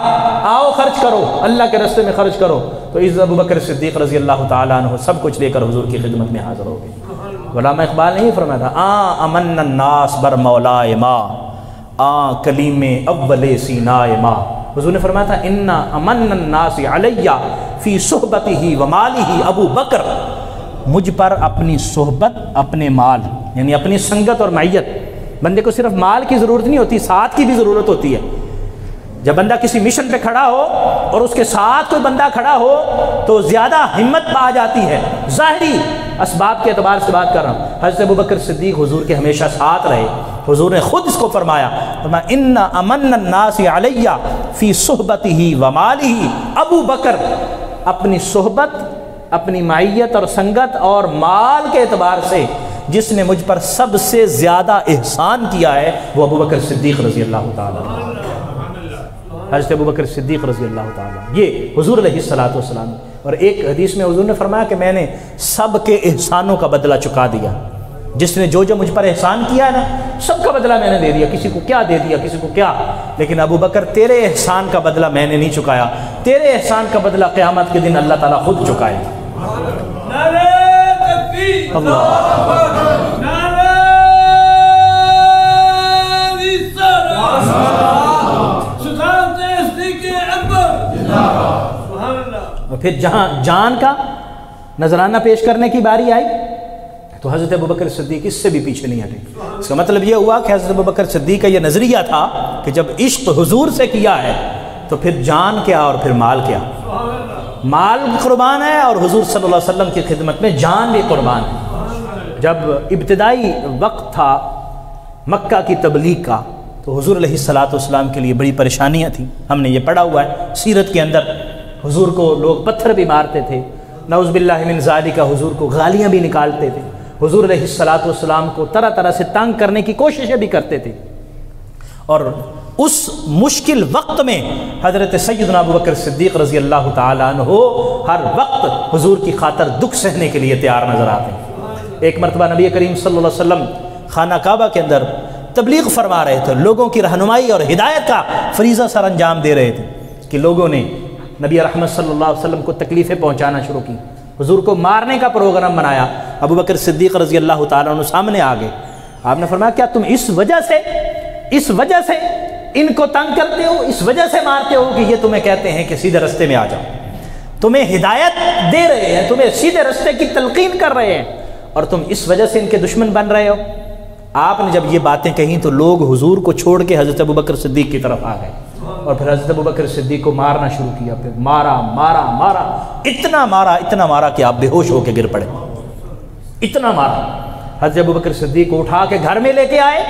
آؤ خرچ کرو، اللہ کے راستے میں خرچ کرو، تو عز ابوبکر صدیق رضی اللہ تعالیٰ عنہ سب کچھ لے کر حضور کی خدمت میں حاضر ہو گئے۔ علامہ اقبال نے یہ فرمایا تھا، امن الناس بر مولائے ما، کلیم اول سینائے ما۔ حضور نے فرمایا تھا انا امن الناس علیہ فی صحبتہ و مالہ ابو بکر، مجھ پر اپنی صحبت، اپنے مال یعنی اپنی سنگت اور معیت، بندے کو صرف مال کی ضرورت نہیں ہوتی، ساتھ کی بھی ضرورت ہوتی ہے۔ جب بندہ کسی مشن پہ کھڑا ہو اور اس کے ساتھ کوئی بندہ کھڑا ہو تو زیادہ ہمت پا جاتی ہے۔ ظاہری اسباب کے اعتبار سے بات کر رہا ہوں، حضرت ابوبکر صدیق حضور کے ہمیشہ ساتھ رہے، حضور نے خود اس کو فرمایا ان امن الناس علیہ فی صحبتہ و مالہ ابو بکر، اپنی صحبت، اپنی معیت اور سنگت اور مال کے اعتبار سے جس نے مجھ پر سب سے زیادہ احسان کیا ہے وہ ابوبکر صدیق رضی اللہ تعالیٰ عنہ، حضرت ابوبکر صدیق رضی اللہ تعالیٰ، یہ حضور علیہ الصلوۃ والسلام۔ اور ایک حدیث میں حضور نے فرمایا کہ میں نے سب کے احسانوں کا بدلہ چکا دیا، جس نے جو مجھ پر احسان کیا ہے نا سب کا بدلہ میں نے دے دیا، کسی کو کیا دے دیا، کسی کو کیا، لیکن ابوبکر تیرے احسان کا بدلہ میں نے نہیں چکایا، تیرے احسان کا بدلہ قیامت کے دن اللہ تعالیٰ خود چکائے گا۔ اور پھر جہاں جان کا نذرانہ پیش کرنے کی باری آئی تو حضرت ابوبکر صدیق اس سے بھی پیچھے نہیں ہٹے۔ اس کا مطلب یہ ہوا کہ حضرت ابوبکر صدیق کا یہ نظریہ تھا کہ جب عشق حضور سے کیا ہے تو پھر جان کیا اور پھر مال کیا، مال قربان ہے اور حضور صلی اللہ علیہ وسلم کی خدمت میں جان بھی قربان ہے۔ جب ابتدائی وقت تھا مکہ کی تبلیغ کا تو حضور علیہ السلام کے لیے بڑی پریشانیاں تھیں، ہم نے یہ پڑھا ہوا ہے سیرت کے اندر۔ حضور کو لوگ پتھر بھی مارتے تھے، نعوذ باللہ من ذالک، حضور کو گالیاں بھی نکالتے تھے، حضور علیہ السلام کو طرح طرح سے تنگ کرنے کی کوششیں بھی کرتے تھے۔ اور اس مشکل وقت میں حضرت سیدنا ابوبکر صدیق رضی اللہ تعالیٰ عنہ ہر وقت حضور کی خاطر دکھ سہنے کے لیے تیار نظر آتے ہیں۔ ایک مرتبہ نبی کریم صلی اللہ علیہ وسلم خانہ کعبہ کے اندر تبلیغ فرما رہے تھے، لوگوں کی رہنمائی اور ہدایت کا فریضہ سر انجام دے رہے تھے کہ لوگوں نے نبی رحمت صلی اللہ علیہ وسلم کو تکلیفیں پہنچانا شروع کی، حضور کو مارنے کا پروگرام بنایا۔ ابوبکر صدیق رضی اللہ تعالیٰ عنہ سامنے آ گئے، آپ نے فرمایا کیا تم اس وجہ سے ان کو تنگ کرتے ہو، اس وجہ سے مارتے ہو کہ یہ تمہیں کہتے ہیں کہ سیدھے رستے میں آ جاؤ، تمہیں ہدایت دے رہے ہیں، تمہیں سیدھے رستے کی تلقین کر رہے ہیں اور تم اس وجہ سے ان کے دشمن بن رہے ہو؟ آپ نے جب یہ باتیں کہیں تو لوگ حضور کو چھوڑ کے حضرت ابوبکر صدیق کی طرف آ گئے اور پھر حضرت ابوبکر صدیق کو مارنا شروع کیا، پھر مارا، اتنا مارا کہ آپ بے ہوش ہو کے گر پڑے، اتنا مارا۔ حضرت ابوبکر صدیق کو اٹھا کے گھر میں لے کے آئے،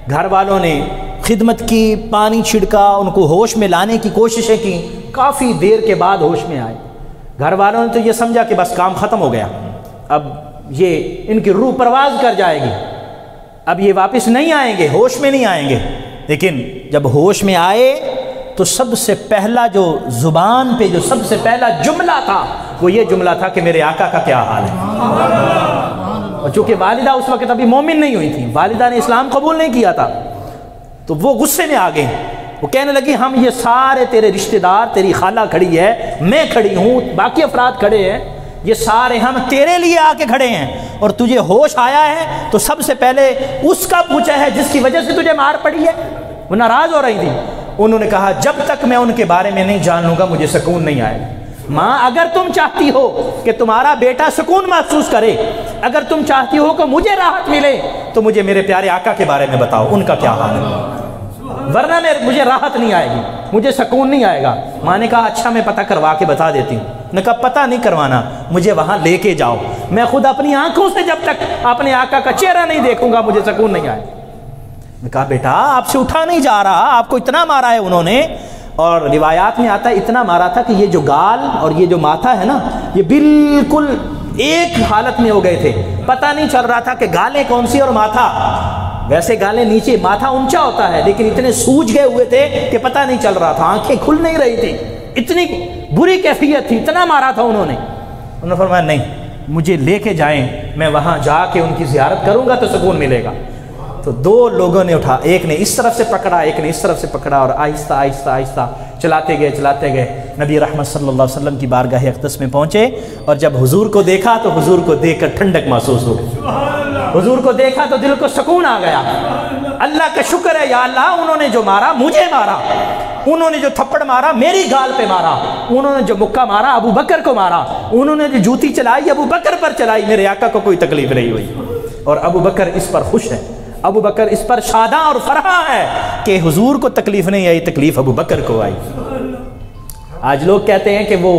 گھر والوں نے خدمت کی، پانی چھڑکا، ان کو ہوش میں لانے کی کوششیں کی، کافی دیر کے بعد ہوش میں آئے۔ گھر والوں نے تو یہ سمجھا کہ بس کام ختم ہو گیا، اب یہ ان کی روح پرواز کر جائے گی، اب یہ واپس نہیں آئیں گے، ہوش میں نہیں آئیں گے۔ لیکن جب ہوش میں آئے تو سب سے پہلا جو زبان پہ جو سب سے پہلا جملہ تھا وہ یہ جملہ تھا کہ میرے آقا کا کیا حال ہے۔ اور چونکہ والدہ اس وقت ابھی مومن نہیں ہوئی تھی، والدہ نے اسلام قبول نہیں کیا تھا، تو وہ غصے میں آ گئے، وہ کہنے لگی ہم یہ سارے تیرے رشتہ دار، تیری خالہ کھڑی ہے، میں کھڑی ہوں، باقی افراد کھڑے ہیں، یہ سارے ہم تیرے لیے آ کے کھڑے ہیں اور تجھے ہوش آیا ہے تو سب سے پہلے اس کا پوچھا ہے جس کی وجہ سے تجھے مار پڑی ہے۔ وہ ناراض ہو رہی تھی، انہوں نے کہا جب تک میں ان کے بارے میں نہیں جان لوں گا مجھے سکون نہیں آئے گا۔ ماں اگر تم چاہتی ہو کہ تمہارا بیٹا سکون محسوس کرے، اگر تم چاہتی ہو کہ مجھے راحت ملے تو مجھے میرے پیارے آقا کے بارے میں بتاؤ، ان کا کیا حال ہے، ورنہ مجھے راحت نہیں آئے گی، مجھے سکون نہیں آئے گا۔ ماں نے کہا اچھا میں پتہ کروا کے بتا دیتی ہوں۔ نے کہا پتہ نہیں کروانا، مجھے وہاں لے کے جاؤ، میں خود اپنی آنکھوں سے جب تک اپنے آقا کا چہرہ نہیں دیکھوں گا مجھے سکون نہیں آئے۔ میں کہا بیٹا آپ سے اٹھا نہیں جا رہا، آپ کو اتنا مارا ہے انہوں نے، اور روایات میں آتا ہے اتنا مارا تھا کہ یہ جو گال اور یہ جو ماتھا ہے نا یہ بالکل ایک حالت میں ہو گئے تھے، پتہ نہیں چل رہا تھا کہ گالیں کون سی اور ماتھا، ویسے گالیں نیچے ماتھا اونچا ہوتا ہے لیکن اتنے سوج گئے ہوئے تھے کہ پتہ نہیں چل رہا تھا، آنکھیں کھل نہیں رہی تھی، اتنی بری کیفیت تھی، اتنا مارا تھا انہوں نے فرمایا نہیں مجھے لے کے جائیں، میں وہاں جا کے ان کی زیارت کروں گا تو سکون ملے گا۔ تو دو لوگوں نے اٹھا، ایک نے اس طرف سے پکڑا ایک نے اس طرف سے پکڑا اور آہستہ آہستہ آہستہ چلاتے گئے نبی رحمت صلی اللہ علیہ وسلم کی بارگاہ اقدس میں پہنچے، اور جب حضور کو دیکھا تو حضور کو دیکھ کر ٹھنڈک محسوس ہو گئی، حضور کو دیکھا تو دل کو سکون آ گیا۔ اللہ کا شکر ہے یا اللہ، انہوں نے جو مارا مجھے مارا، انہوں نے جو تھپڑ مارا میری گال پہ مارا، انہوں نے جو مکہ مارا ابو بکر کو مارا، انہوں نے جو جوتی چلائی ابو بکر پر چلائی، میرے آقا کو کوئی تکلیف نہیں ہوئی، اور ابو بکر اس پر خوش ہے، ابو بکر اس پر شاداں اور فرحاں ہے کہ حضور کو تکلیف نہیں آئی، تکلیف ابو بکر کو آئی۔ آج لوگ کہتے ہیں کہ وہ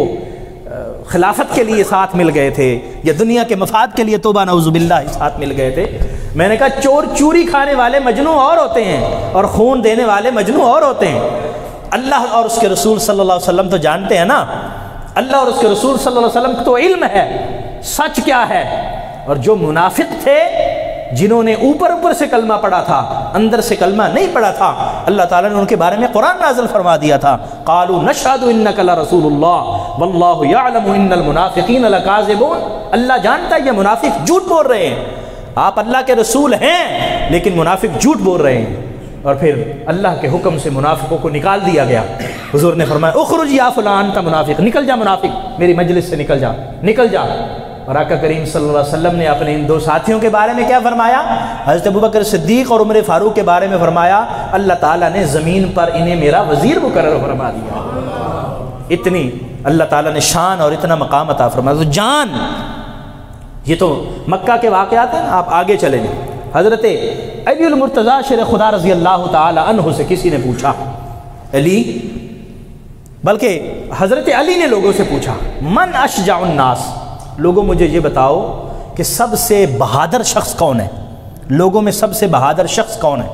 خلافت کے لیے ساتھ مل گئے تھے یا دنیا کے مفاد کے لیے توبہ نعوذ باللہ ساتھ مل گئے تھے۔ میں نے کہا چور چوری کھانے والے مجنو اور ہوتے ہیں اور خون دینے والے مجنو اور ہوتے ہیں۔ اللہ اور اس کے رسول صلی اللہ علیہ وسلم تو جانتے ہیں نا، اللہ اور اس کے رسول صلی اللہ علیہ وسلم کو تو علم ہے سچ کیا ہے، اور جو منافق تھے جنہوں نے اوپر سے کلمہ پڑھا تھا اندر سے کلمہ نہیں پڑھا تھا، اللہ تعالیٰ نے ان کے بارے میں قرآن نازل فرما دیا تھا، قالوا نشہد انک لرسول اللہ واللہ یعلم ان المنافقین لکاذبون، اللہ جانتا ہے یہ منافق جھوٹ بول رہے ہیں، آپ اللہ کے رسول ہیں لیکن منافق جھوٹ بول رہے ہیں۔ اور پھر اللہ کے حکم سے منافقوں کو نکال دیا گیا، حضور نے فرمایا اخرج یا فلان انت منافق، نکل جا منافق، میری مجلس سے نکل جا نکل جا۔ اور آقا کریم صلی اللہ علیہ وسلم نے اپنے ان دو ساتھیوں کے بارے میں کیا فرمایا؟ حضرت ابوبکر صدیق اور عمر فاروق کے بارے میں فرمایا اللہ تعالیٰ نے زمین پر انہیں میرا وزیر مقرر فرما دیا۔ اتنی اللہ تعالیٰ نے شان اور اتنا مقام عطا فرمایا۔ تو جان یہ تو مکہ کے واقعات ہیں نا، آپ آگے چلیں گے۔ حضرت علی المرتضیٰ شیر خدا رضی اللہ تعالی عنہ سے کسی نے پوچھا، علی، بلکہ حضرت علی نے لوگوں سے پوچھا، من اشجع الناس، لوگوں مجھے یہ بتاؤ کہ سب سے بہادر شخص کون ہے، لوگوں میں سب سے بہادر شخص کون ہے؟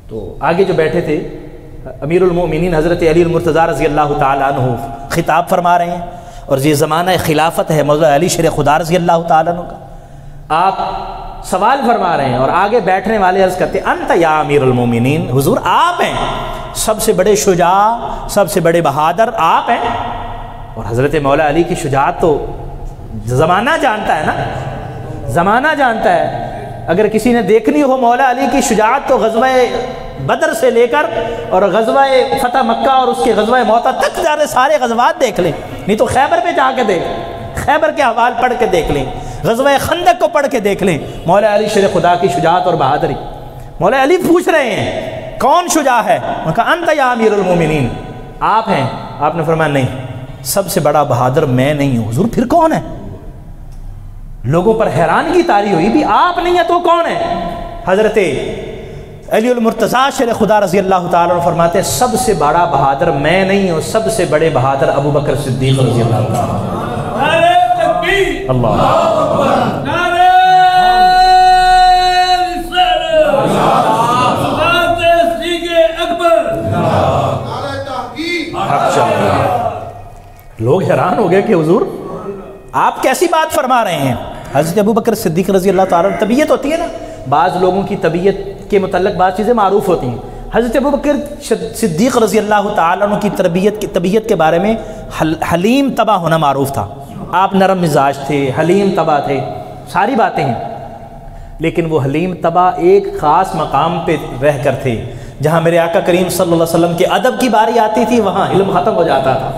تو آگے جو بیٹھے تھے امیر المؤمنین حضرت علی المرتضیٰ رضی اللہ تعالی عنہ خطاب فرما رہے ہیں، اور یہ زمانہ خلافت ہے مولا علی شیر خدا رضی اللہ تعالی عنہ کا، آپ سوال فرما رہے ہیں اور آگے بیٹھنے والے عرض کرتے ہیں انت یا امیر المومنین، حضور آپ ہیں سب سے بڑے شجاع، سب سے بڑے بہادر آپ ہیں۔ اور حضرت مولا علی کی شجاعت تو زمانہ جانتا ہے نا، زمانہ جانتا ہے۔ اگر کسی نے دیکھنی ہو مولا علی کی شجاعت تو غزوہ بدر سے لے کر اور غزوہ فتح مکہ اور اس کے غزوہ موتا تک سارے غزوات دیکھ لیں، نہیں تو خیبر پہ جا کے دیکھ، خیبر کے احوال پڑھ کے دیکھ لیں، غزوہ خندق کو پڑھ کے دیکھ لیں، مولا علی شیر خدا کی شجاعت اور بہادری۔ مولا علی پوچھ رہے ہیں کون شجاع ہے؟ انہوں نے کہا انت یا امیر المومنین، آپ ہیں۔ آپ نے فرمایا نہیں، سب سے بڑا بہادر میں نہیں ہوں۔ حضور پھر کون ہے؟ لوگوں پر حیرانگی طاری ہوئی، بھی آپ نہیں ہیں تو کون ہے؟ حضرت علی المرتضیٰ شیر خدا رضی اللہ تعالیٰ عنہ فرماتے ہیں سب سے بڑا بہادر میں نہیں ہوں، سب سے بڑے بہادر ابو بکر صدیق رضی اللہ تعالیٰ عنہ۔ اللہ لوگ حیران ہو گئے کہ حضور آپ کیسی بات فرما رہے ہیں۔ حضرت ابو بکر صدیق رضی اللہ تعالیٰ عنہ، طبیعت ہوتی ہے نا، بعض لوگوں کی طبیعت کے متعلق بعض چیزیں معروف ہوتی ہیں۔ حضرت ابو بکر صدیق رضی اللہ تعالیٰ عنہ کی طبیعت کے بارے میں حلیم طبع ہونا معروف تھا۔ آپ نرم مزاج تھے، حلیم طبع تھے، ساری باتیں ہیں، لیکن وہ حلیم طبع ایک خاص مقام پہ رہ کر تھے، جہاں میرے آقا کریم صلی اللہ علیہ وسلم کے ادب کی باری آتی تھی وہاں علم ختم ہو جاتا تھا،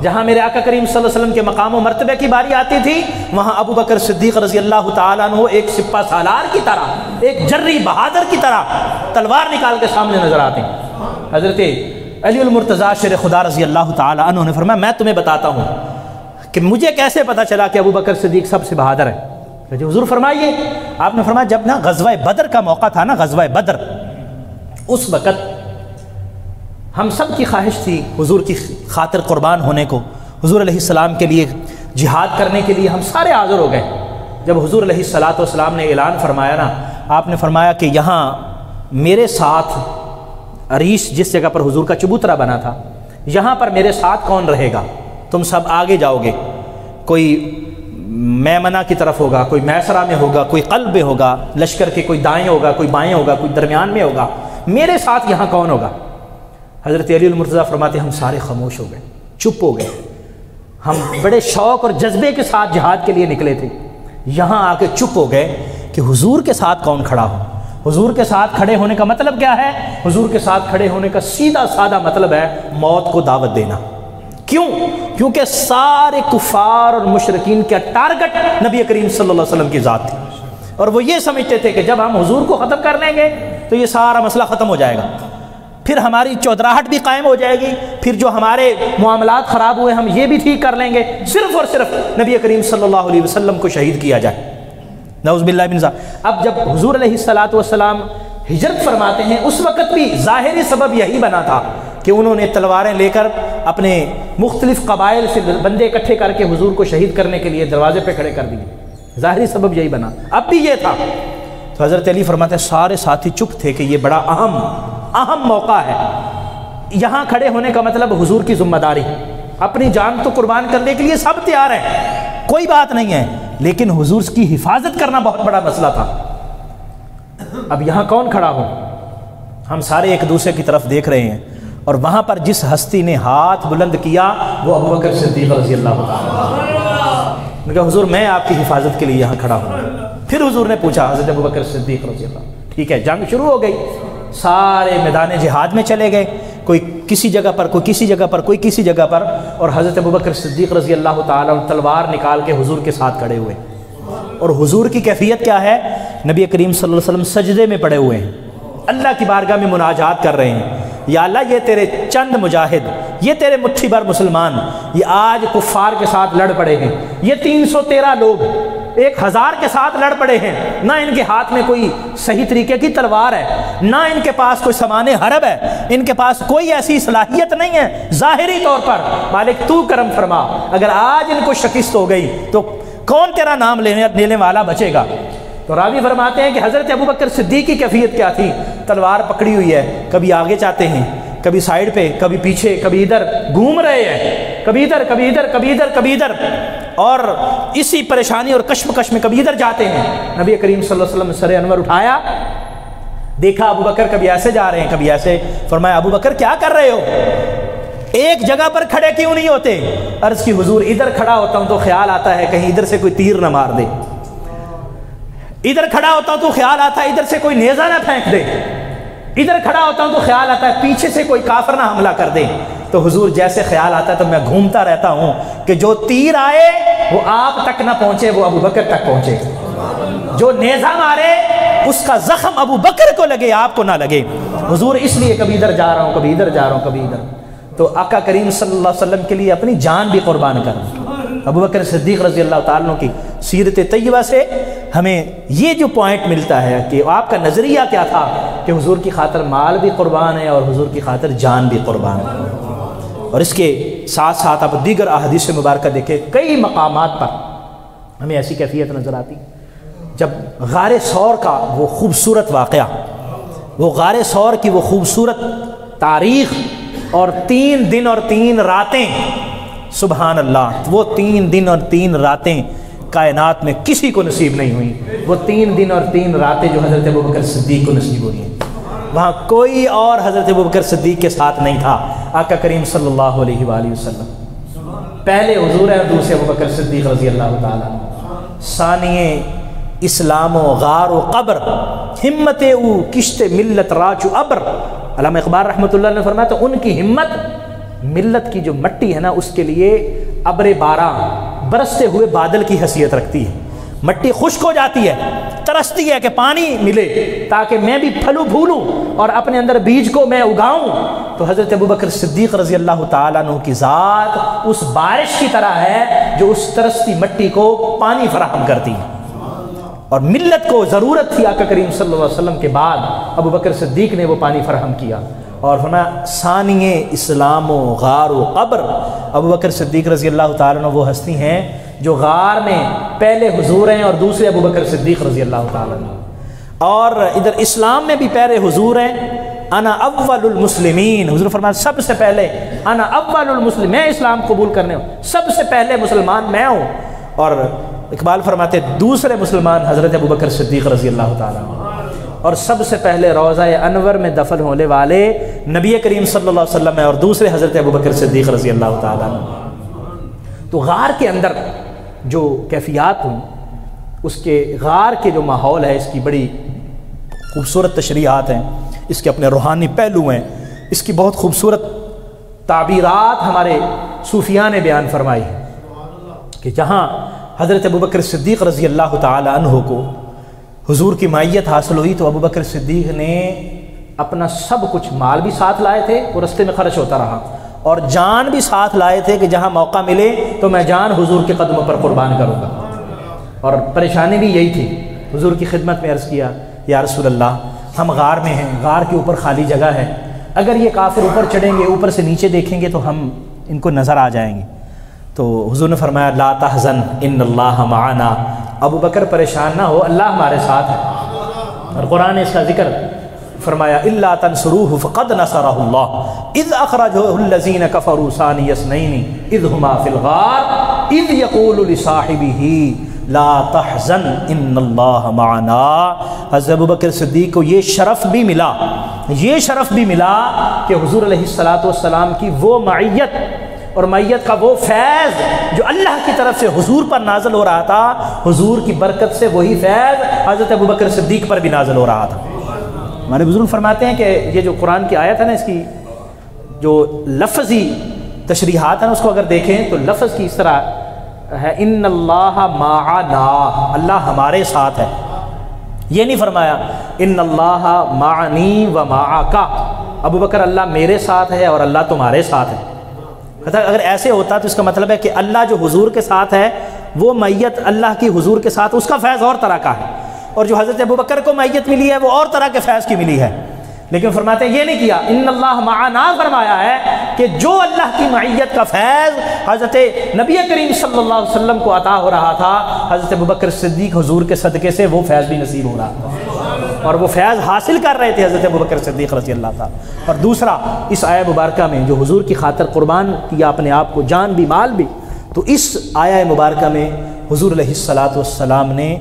جہاں میرے آقا کریم صلی اللہ علیہ وسلم کے مقام و مرتبہ کی باری آتی تھی وہاں ابو بکر صدیق رضی اللہ تعالیٰ عنہ ایک سپہ سالار کی طرح، ایک جری بہادر کی طرح تلوار نکال کے سامنے نظر آتے ہیں۔ حضرت علی المرتضیٰ شیر خدا رضی اللہ تعالیٰ عنہ نے فرمایا میں تمہیں بتاتا ہوں کہ مجھے کیسے پتا چلا کہ ابو بکر صدیق سب سے بہادر ہے۔ حضور فرمائیے۔ آپ نے فرمایا جب نا غزوہ بدر کا موقع تھا نا، غزوہ بدر، اس وقت ہم سب کی خواہش تھی حضور کی خاطر قربان ہونے کو، حضور علیہ السلام کے لیے جہاد کرنے کے لیے ہم سارے حاضر ہو گئے۔ جب حضور علیہ السلام نے اعلان فرمایا نا، آپ نے فرمایا کہ یہاں میرے ساتھ عریش جس جگہ پر حضور کا چبوترا بنا تھا، یہاں پر میرے ساتھ کون رہے گا؟ تم سب آگے جاؤ گے، کوئی میمنہ کی طرف ہوگا، کوئی میسرہ میں ہوگا، کوئی قلب میں ہوگا، لشکر کے کوئی دائیں ہوگا، کوئی بائیں ہوگا، کوئی درمیان میں ہوگا، میرے ساتھ یہاں کون ہوگا؟ حضرت علی المرتضیٰ فرماتے ہم سارے خاموش ہو گئے، چپ ہو گئے۔ ہم بڑے شوق اور جذبے کے ساتھ جہاد کے لیے نکلے تھے، یہاں آ کے چپ ہو گئے کہ حضور کے ساتھ کون کھڑا ہو۔ حضور کے ساتھ کھڑے ہونے کا مطلب کیا ہے؟ حضور کے ساتھ کھڑے ہونے کا سیدھا سادہ مطلب ہے موت کو دعوت دینا۔ کیوں؟ کیونکہ سارے کفار اور مشرکین کا ٹارگٹ نبی کریم صلی اللہ علیہ وسلم کی ذات تھی، اور وہ یہ سمجھتے تھے کہ جب ہم حضور کو ختم کر لیں گے تو یہ سارا مسئلہ ختم ہو جائے گا، پھر ہماری چودراہٹ بھی قائم ہو جائے گی، پھر جو ہمارے معاملات خراب ہوئے ہم یہ بھی ٹھیک کر لیں گے، صرف اور صرف نبی کریم صلی اللہ علیہ وسلم کو شہید کیا جائے، نعوذ باللہ من ذالک۔ اب جب حضور علیہ السلام ہجرت فرماتے ہیں اس وقت بھی ظاہری سبب یہی بنا تھا کہ انہوں نے تلواریں لے کر اپنے مختلف قبائل سے بندے اکٹھے کر کے حضور کو شہید کرنے کے لیے دروازے پہ کھڑے کر دیے، ظاہری سبب یہی بنا، اب بھی یہ تھا۔ تو حضرت علی فرماتے ہیں سارے ساتھی چپ تھے کہ یہ بڑا اہم موقع ہے، یہاں کھڑے ہونے کا مطلب حضور کی ذمہ داری، اپنی جان تو قربان کرنے کے لیے سب تیار ہیں، کوئی بات نہیں ہے، لیکن حضور کی حفاظت کرنا بہت بڑا مسئلہ تھا۔ اب یہاں کون کھڑا ہو؟ ہم سارے ایک دوسرے کی طرف دیکھ رہے ہیں، اور وہاں پر جس ہستی نے ہاتھ بلند کیا وہ ابو بکر صدیق رضی اللہ عنہ۔ نے کہا حضور میں آپ کی حفاظت کے لیے یہاں کھڑا ہوں۔ پھر حضور نے پوچھا حضرت ابو بکر صدیق رضی اللہ عنہ، ٹھیک ہے جنگ شروع ہو گئی، سارے میدان جہاد میں چلے گئے، کوئی کسی جگہ پر، کوئی کسی جگہ پر، کوئی کسی جگہ پر، اور حضرت ابو بکر صدیق رضی اللہ تعالیٰ عنہ تلوار نکال کے حضور کے ساتھ کھڑے ہوئے، اور حضور کی کیفیت کیا ہے؟ نبی کریم صلی اللہ علیہ وسلم سجدے میں پڑے ہوئے ہیں، اللہ کی بارگاہ میں مناجات کر رہے ہیں، یا اللہ یہ تیرے چند مجاہد، یہ تیرے مٹھی بھر مسلمان، یہ آج کفار کے ساتھ لڑ پڑے ہیں، یہ 313 لوگ 1000 کے ساتھ لڑ پڑے ہیں، نہ ان کے ہاتھ میں کوئی صحیح طریقے کی تلوار ہے، نہ ان کے پاس کوئی سامان حرب ہے، ان کے پاس کوئی ایسی صلاحیت نہیں ہے ظاہری طور پر، مالک تو کرم فرما، اگر آج ان کو شکست ہو گئی تو کون تیرا نام لینے والا بچے گا؟ تو راوی فرماتے ہیں کہ حضرت ابوبکر صدیق کی کیفیت کیا تھی؟ تلوار پکڑی ہوئی ہے، کبھی آگے چاہتے ہیں، کبھی سائیڈ پہ، کبھی پیچھے، کبھی ادھر گھوم رہے ہیں، کبھی ادھر کبھی ادھر کبھی ادھر کبھی ادھر، اور اسی پریشانی اور کشمکش میں کبھی ادھر جاتے ہیں۔ نبی کریم صلی اللہ علیہ وسلم نے سر انور اٹھایا، دیکھا ابوبکر کبھی ایسے جا رہے ہیں کبھی ایسے، فرمایا ابوبکر کیا کر رہے ہو؟ ایک جگہ پر کھڑے کیوں نہیں ہوتے؟ عرض کی حضور ادھر کھڑا ہوتا ہوں تو خیال آتا ہے کہیں ادھر سے کوئی تیر نہ مار دے، ادھر کھڑا ہوتا ہوں تو خیال آتا ہے ادھر سے کوئی نیزہ نہ پھینک دے، ادھر کھڑا ہوتا ہوں تو خیال آتا ہے پیچھے سے کوئی کافر نہ حملہ کر دے۔ تو حضور جیسے خیال آتا ہے تو میں گھومتا رہتا ہوں کہ جو تیر آئے وہ آپ تک نہ پہنچے، وہ ابوبکر تک پہنچے، جو نیزہ مارے اس کا زخم ابوبکر کو لگے، آپ کو نہ لگے۔ حضور اس لیے کبھی ادھر جا رہا ہوں کبھی ادھر جا رہا ہوں کبھی ادھر، تو آقا کریم صلی اللہ علیہ وسلم کے لیے اپنی جان بھی قربان کر۔ ابوبکر صدیق رضی اللہ تعالیٰ عنہ کی سیرت طیبہ سے ہمیں یہ جو پوائنٹ ملتا ہے کہ آپ کا نظریہ کیا تھا کہ حضور کی خاطر مال بھی قربان ہے اور حضور کی خاطر جان بھی قربان ہے۔ اور اس کے ساتھ ساتھ آپ دیگر احادیث مبارکہ دیکھیں، کئی مقامات پر ہمیں ایسی کیفیت نظر آتی۔ جب غار ثور کا وہ خوبصورت واقعہ، وہ غار ثور کی وہ خوبصورت تاریخ، اور 3 دن اور 3 راتیں، سبحان اللہ، وہ 3 دن اور 3 راتیں کائنات میں کسی کو نصیب نہیں ہوئی، وہ 3 دن اور 3 راتیں جو حضرت ابوبکر صدیق کو نصیب ہوئی ہیں، وہاں کوئی اور حضرت ابوبکر صدیق کے ساتھ نہیں تھا۔ آقا کریم صلی اللہ علیہ وآلہ وسلم پہلے حضور ہے اور دوسرے ابوبکر صدیق رضی اللہ تعالیٰ، ثانیے اسلام و غار و قبر، ہمت او کشت ملت راچو ابر۔ علامہ اقبال رحمۃ اللہ نے فرمایا تو ان کی ہمت، ملت کی جو مٹی ہے نا اس کے لیے ابر باراں، برستے ہوئے بادل کی حیثیت رکھتی ہے۔ مٹی خشک ہو جاتی ہے، ترستی ہے کہ پانی ملے تاکہ میں بھی پھلوں پھولوں اور اپنے اندر بیج کو میں اگاؤں۔ تو حضرت ابوبکر صدیق رضی اللہ تعالیٰ عنہ کی ذات اس بارش کی طرح ہے جو اس ترستی مٹی کو پانی فراہم کرتی ہے، اور ملت کو ضرورت تھی آقا کریم صلی اللہ علیہ وسلم کے بعد ابوبکر صدیق نے وہ پانی فراہم کیا۔ اور فرمایا ثانیے اسلام و غار و قبر، ابوبکر صدیق رضی اللہ تعالیٰ عنہ وہ ہستی ہیں جو غار میں پہلے حضور ہیں اور دوسرے ابوبکر صدیق رضی اللہ تعالیٰ عنہ، اور ادھر اسلام میں بھی پہلے حضور ہیں۔ انا اول المسلمین، حضور فرمایا سب سے پہلے انا اول المسلم، میں اسلام قبول کرنے ہوں، سب سے پہلے مسلمان میں ہوں۔ اور اقبال فرماتے دوسرے مسلمان حضرت ابوبکر صدیق رضی اللہ تعالیٰ عنہ، اور سب سے پہلے روضہ انور میں دفن ہونے والے نبی کریم صلی اللہ علیہ وسلم ہے اور دوسرے حضرت ابوبکر صدیق رضی اللہ تعالیٰ عنہ۔ تو غار کے اندر جو کیفیات ہوں، اس کے غار کے جو ماحول ہے، اس کی بڑی خوبصورت تشریحات ہیں، اس کے اپنے روحانی پہلو ہیں، اس کی بہت خوبصورت تعبیرات ہمارے صوفیاء نے بیان فرمائی ہے کہ جہاں حضرت ابوبکر صدیق رضی اللہ تعالی عنہ کو حضور کی معیت حاصل ہوئی تو ابوبکر صدیق نے اپنا سب کچھ، مال بھی ساتھ لائے تھے، وہ رستے میں خرچ ہوتا رہا، اور جان بھی ساتھ لائے تھے کہ جہاں موقع ملے تو میں جان حضور کے قدموں پر قربان کروں گا۔ اور پریشانی بھی یہی تھی، حضور کی خدمت میں عرض کیا یا رسول اللہ ہم غار میں ہیں، غار کے اوپر خالی جگہ ہے، اگر یہ کافر اوپر چڑھیں گے، اوپر سے نیچے دیکھیں گے تو ہم ان کو نظر آ جائیں گے۔ تو حضور نے فرمایا لا تحزن ان اللہ معنا، ابو بکر پریشان نہ ہو، اللہ ہمارے ساتھ ہے۔ اور قرآن نے اس کا ذکر فرمایا الا تنصروه فقد نصرہ اللہ اذ اخرجہ الذین کفروا ثانی اثنین اذ ہما فی الغار اذ یقول لصاحبہ لا تحزن ان اللہ معنا۔ حضرت ابوبکر صدیق کو یہ شرف بھی ملا، یہ شرف بھی ملا کہ حضور علیہ السلام کی وہ معیت اور معیت کا وہ فیض جو اللہ کی طرف سے حضور پر نازل ہو رہا تھا، حضور کی برکت سے وہی فیض حضرت ابوبکر صدیق پر بھی نازل ہو رہا تھا۔ ہمارے بزرگ فرماتے ہیں کہ یہ جو قرآن کی آیت ہے نا، اس کی جو لفظی تشریحات ہیں اس کو اگر دیکھیں تو لفظ کی اس طرح ہے ان اللہ معنا، اللہ ہمارے ساتھ ہے، یہ نہیں فرمایا ان اللہ معنی و معاکا، ابو بکر اللہ میرے ساتھ ہے اور اللہ تمہارے ساتھ ہے۔ اگر ایسے ہوتا تو اس کا مطلب ہے کہ اللہ جو حضور کے ساتھ ہے وہ میت اللہ کی حضور کے ساتھ، اس کا فیض اور طرح کا ہے، اور جو حضرت ابو بکر کو میت ملی ہے وہ اور طرح کے فیض کی ملی ہے۔ لیکن فرماتے ہیں یہ نہیں کیا، ان اللہ معنا فرمایا ہے کہ جو اللہ کی معیت کا فیض حضرت نبی کریم صلی اللہ علیہ وسلم کو عطا ہو رہا تھا، حضرت ابوبکر صدیق حضور کے صدقے سے وہ فیض بھی نصیب ہو رہا تھا، اور وہ فیض حاصل کر رہے تھے حضرت ابوبکر صدیق رضی اللہ تعالیٰ۔ اور دوسرا، اس آیہ مبارکہ میں جو حضور کی خاطر قربان کیا اپنے آپ کو، جان بھی مال بھی، تو اس آیہ مبارکہ میں حضور علیہ الصلاۃ والسلام نے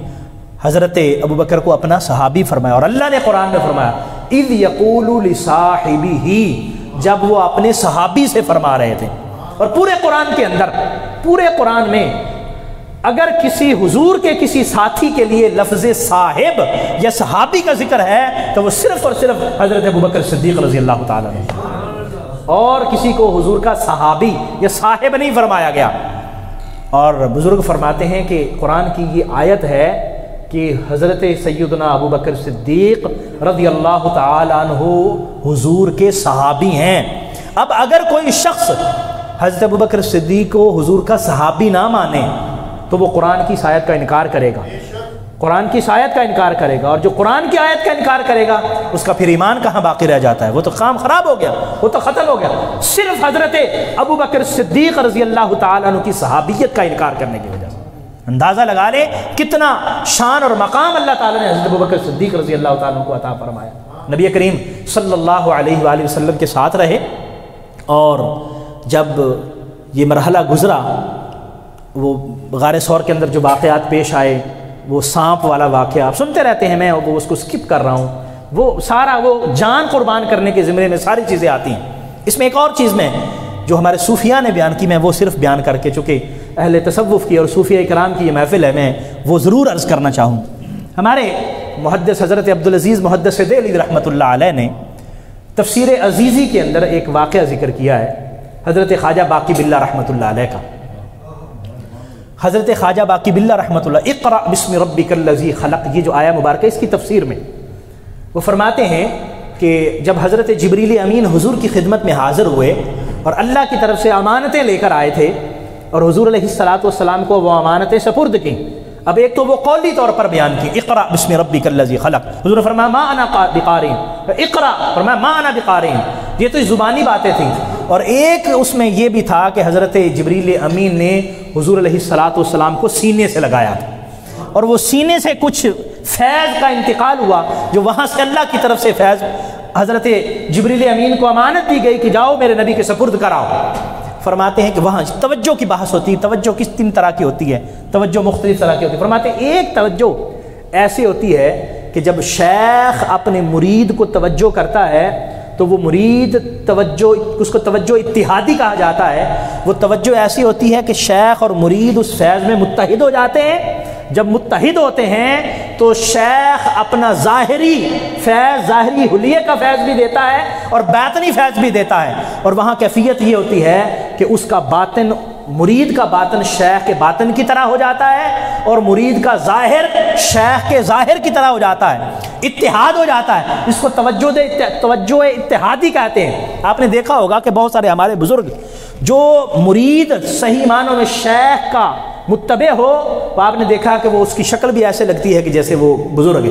حضرت ابوبکر کو اپنا صحابی فرمایا، اور اللہ نے قرآن میں فرمایا اذ یقول لصاحبہ، جب وہ اپنے صحابی سے فرما رہے تھے۔ اور پورے قرآن کے اندر، پورے قرآن میں اگر کسی حضور کے کسی ساتھی کے لیے لفظ صاحب یا صحابی کا ذکر ہے تو وہ صرف اور صرف حضرت ابوبکر صدیق رضی اللہ تعالیٰ نے، اور کسی کو حضور کا صحابی یا صاحب نہیں فرمایا گیا۔ اور بزرگ فرماتے ہیں کہ قرآن کی یہ آیت ہے کہ حضرت سیدنا ابوبکر صدیق رضی اللہ تعالیٰ عنہ حضور کے صحابی ہیں۔ اب اگر کوئی شخص حضرت ابوبکر صدیق کو حضور کا صحابی نہ مانے تو وہ قرآن کی اس آیت کا انکار کرے گا، قرآن کی اس آیت کا انکار کرے گا، اور جو قرآن کی آیت کا انکار کرے گا اس کا پھر ایمان کہاں باقی رہ جاتا ہے؟ وہ تو کام خراب ہو گیا، وہ تو ختم ہو گیا۔ صرف حضرت ابوبکر صدیق رضی اللہ تعالیٰ عنہ کی صحابیت کا انکار کرنے کی وجہ سے اندازہ لگا لے کتنا شان اور مقام اللہ تعالیٰ نے حضرت ابوبکر صدیق رضی اللہ تعالیٰ عنہ کو عطا فرمایا۔ نبی کریم صلی اللہ علیہ وآلہ وسلم کے ساتھ رہے، اور جب یہ مرحلہ گزرا، وہ غار ثور کے اندر جو واقعات پیش آئے، وہ سانپ والا واقعہ آپ سنتے رہتے ہیں، میں وہ اس کو سکپ کر رہا ہوں، وہ سارا وہ جان قربان کرنے کے ذمرے میں ساری چیزیں آتی ہیں۔ اس میں ایک اور چیز میں جو ہمارے صوفیاء نے بیان کی، میں وہ صرف بیان کر کے، چونکہ اہل تصوف کی اور صوفیاء کرام کی یہ محفل ہے، میں وہ ضرور عرض کرنا چاہوں۔ ہمارے محدث حضرت عبدالعزیز محدث دہلوی رحمۃ اللہ علیہ نے تفسیر عزیزی کے اندر ایک واقعہ ذکر کیا ہے حضرت خواجہ باقی باللہ رحمۃ اللہ علیہ کا۔ حضرت خواجہ باقی باللہ رحمۃ اللہ، اقرأ بسم ربک الذی خلق، یہ جو آیہ مبارکہ اس کی تفسیر میں وہ فرماتے ہیں کہ جب حضرت جبریل امین حضور کی خدمت میں حاضر ہوئے اور اللہ کی طرف سے امانتیں لے کر آئے تھے، اور حضور علیہ الصلاۃ والسلام کو وہ امانتیں سپرد کی۔ اب ایک تو وہ قولی طور پر بیان کی، اقرأ بسم ربک الذی خلق، حضور نے فرمایا ما انا بقارئ، اقرأ فرمایا ما انا بقارئ، یہ تو زبانی باتیں تھیں۔ اور ایک اس میں یہ بھی تھا کہ حضرت جبریل امین نے حضور علیہ الصلاۃ والسلام کو سینے سے لگایا تھا، اور وہ سینے سے کچھ فیض کا انتقال ہوا، جو وہاں سے اللہ کی طرف سے فیض حضرت جبریل امین کو امانت دی گئی کہ جاؤ میرے نبی کے سپرد کراؤ۔ فرماتے ہیں کہ وہاں توجہ کی بحث ہوتی ہے، توجہ کس تین طرح کی ہوتی ہے، توجہ مختلف طرح کی ہوتی ہے۔ فرماتے ہیں ایک توجہ ایسی ہوتی ہے کہ جب شیخ اپنے مرید کو توجہ کرتا ہے تو وہ مرید توجہ، اس کو توجہ اتحادی کہا جاتا ہے۔ وہ توجہ ایسی ہوتی ہے کہ شیخ اور مرید اس فیض میں متحد ہو جاتے ہیں۔ جب متحد ہوتے ہیں تو شیخ اپنا ظاہری فیض، ظاہری حلیے کا فیض بھی دیتا ہے اور باطنی فیض بھی دیتا ہے، اور وہاں کیفیت یہ ہوتی ہے کہ اس کا باطن، مرید کا باطن شیخ کے باطن کی طرح ہو جاتا ہے، اور مرید کا ظاہر شیخ کے ظاہر کی طرح ہو جاتا ہے، اتحاد ہو جاتا ہے۔ اس کو توجہ اتحادی کہتے ہیں۔ آپ نے دیکھا ہوگا کہ بہت سارے ہمارے بزرگ جو مرید صحیح معنوں میں شیخ کا متبع ہو، تو آپ نے دیکھا کہ وہ اس کی شکل بھی ایسے لگتی ہے کہ جیسے وہ بزرگ ہے،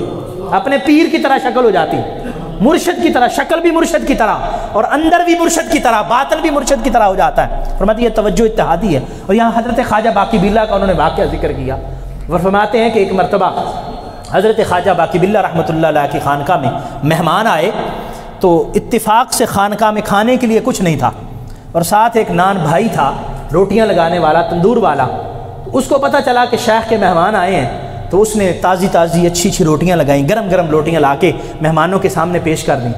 اپنے پیر کی طرح شکل ہو جاتی ہے، مرشد کی طرح، شکل بھی مرشد کی طرح اور اندر بھی مرشد کی طرح، باطن بھی مرشد کی طرح ہو جاتا ہے۔ فرماتے ہیں یہ توجہ اتحادی ہے۔ اور یہاں حضرت خواجہ باقی باللہ کا انہوں نے واقعہ ذکر کیا، اور فرماتے ہیں کہ ایک مرتبہ حضرت خواجہ باقی باللہ رحمۃ اللہ علیہ کی خانقاہ میں مہمان آئے، تو اتفاق سے خانقاہ میں کھانے کے لیے کچھ نہیں تھا، اور ساتھ ایک نان بھائی تھا روٹیاں لگانے والا، تندور والا۔ اس کو پتہ چلا کہ شیخ کے مہمان آئے ہیں، تو اس نے تازی تازی اچھی اچھی روٹیاں لگائیں، گرم گرم روٹیاں لا کے مہمانوں کے سامنے پیش کر دیں۔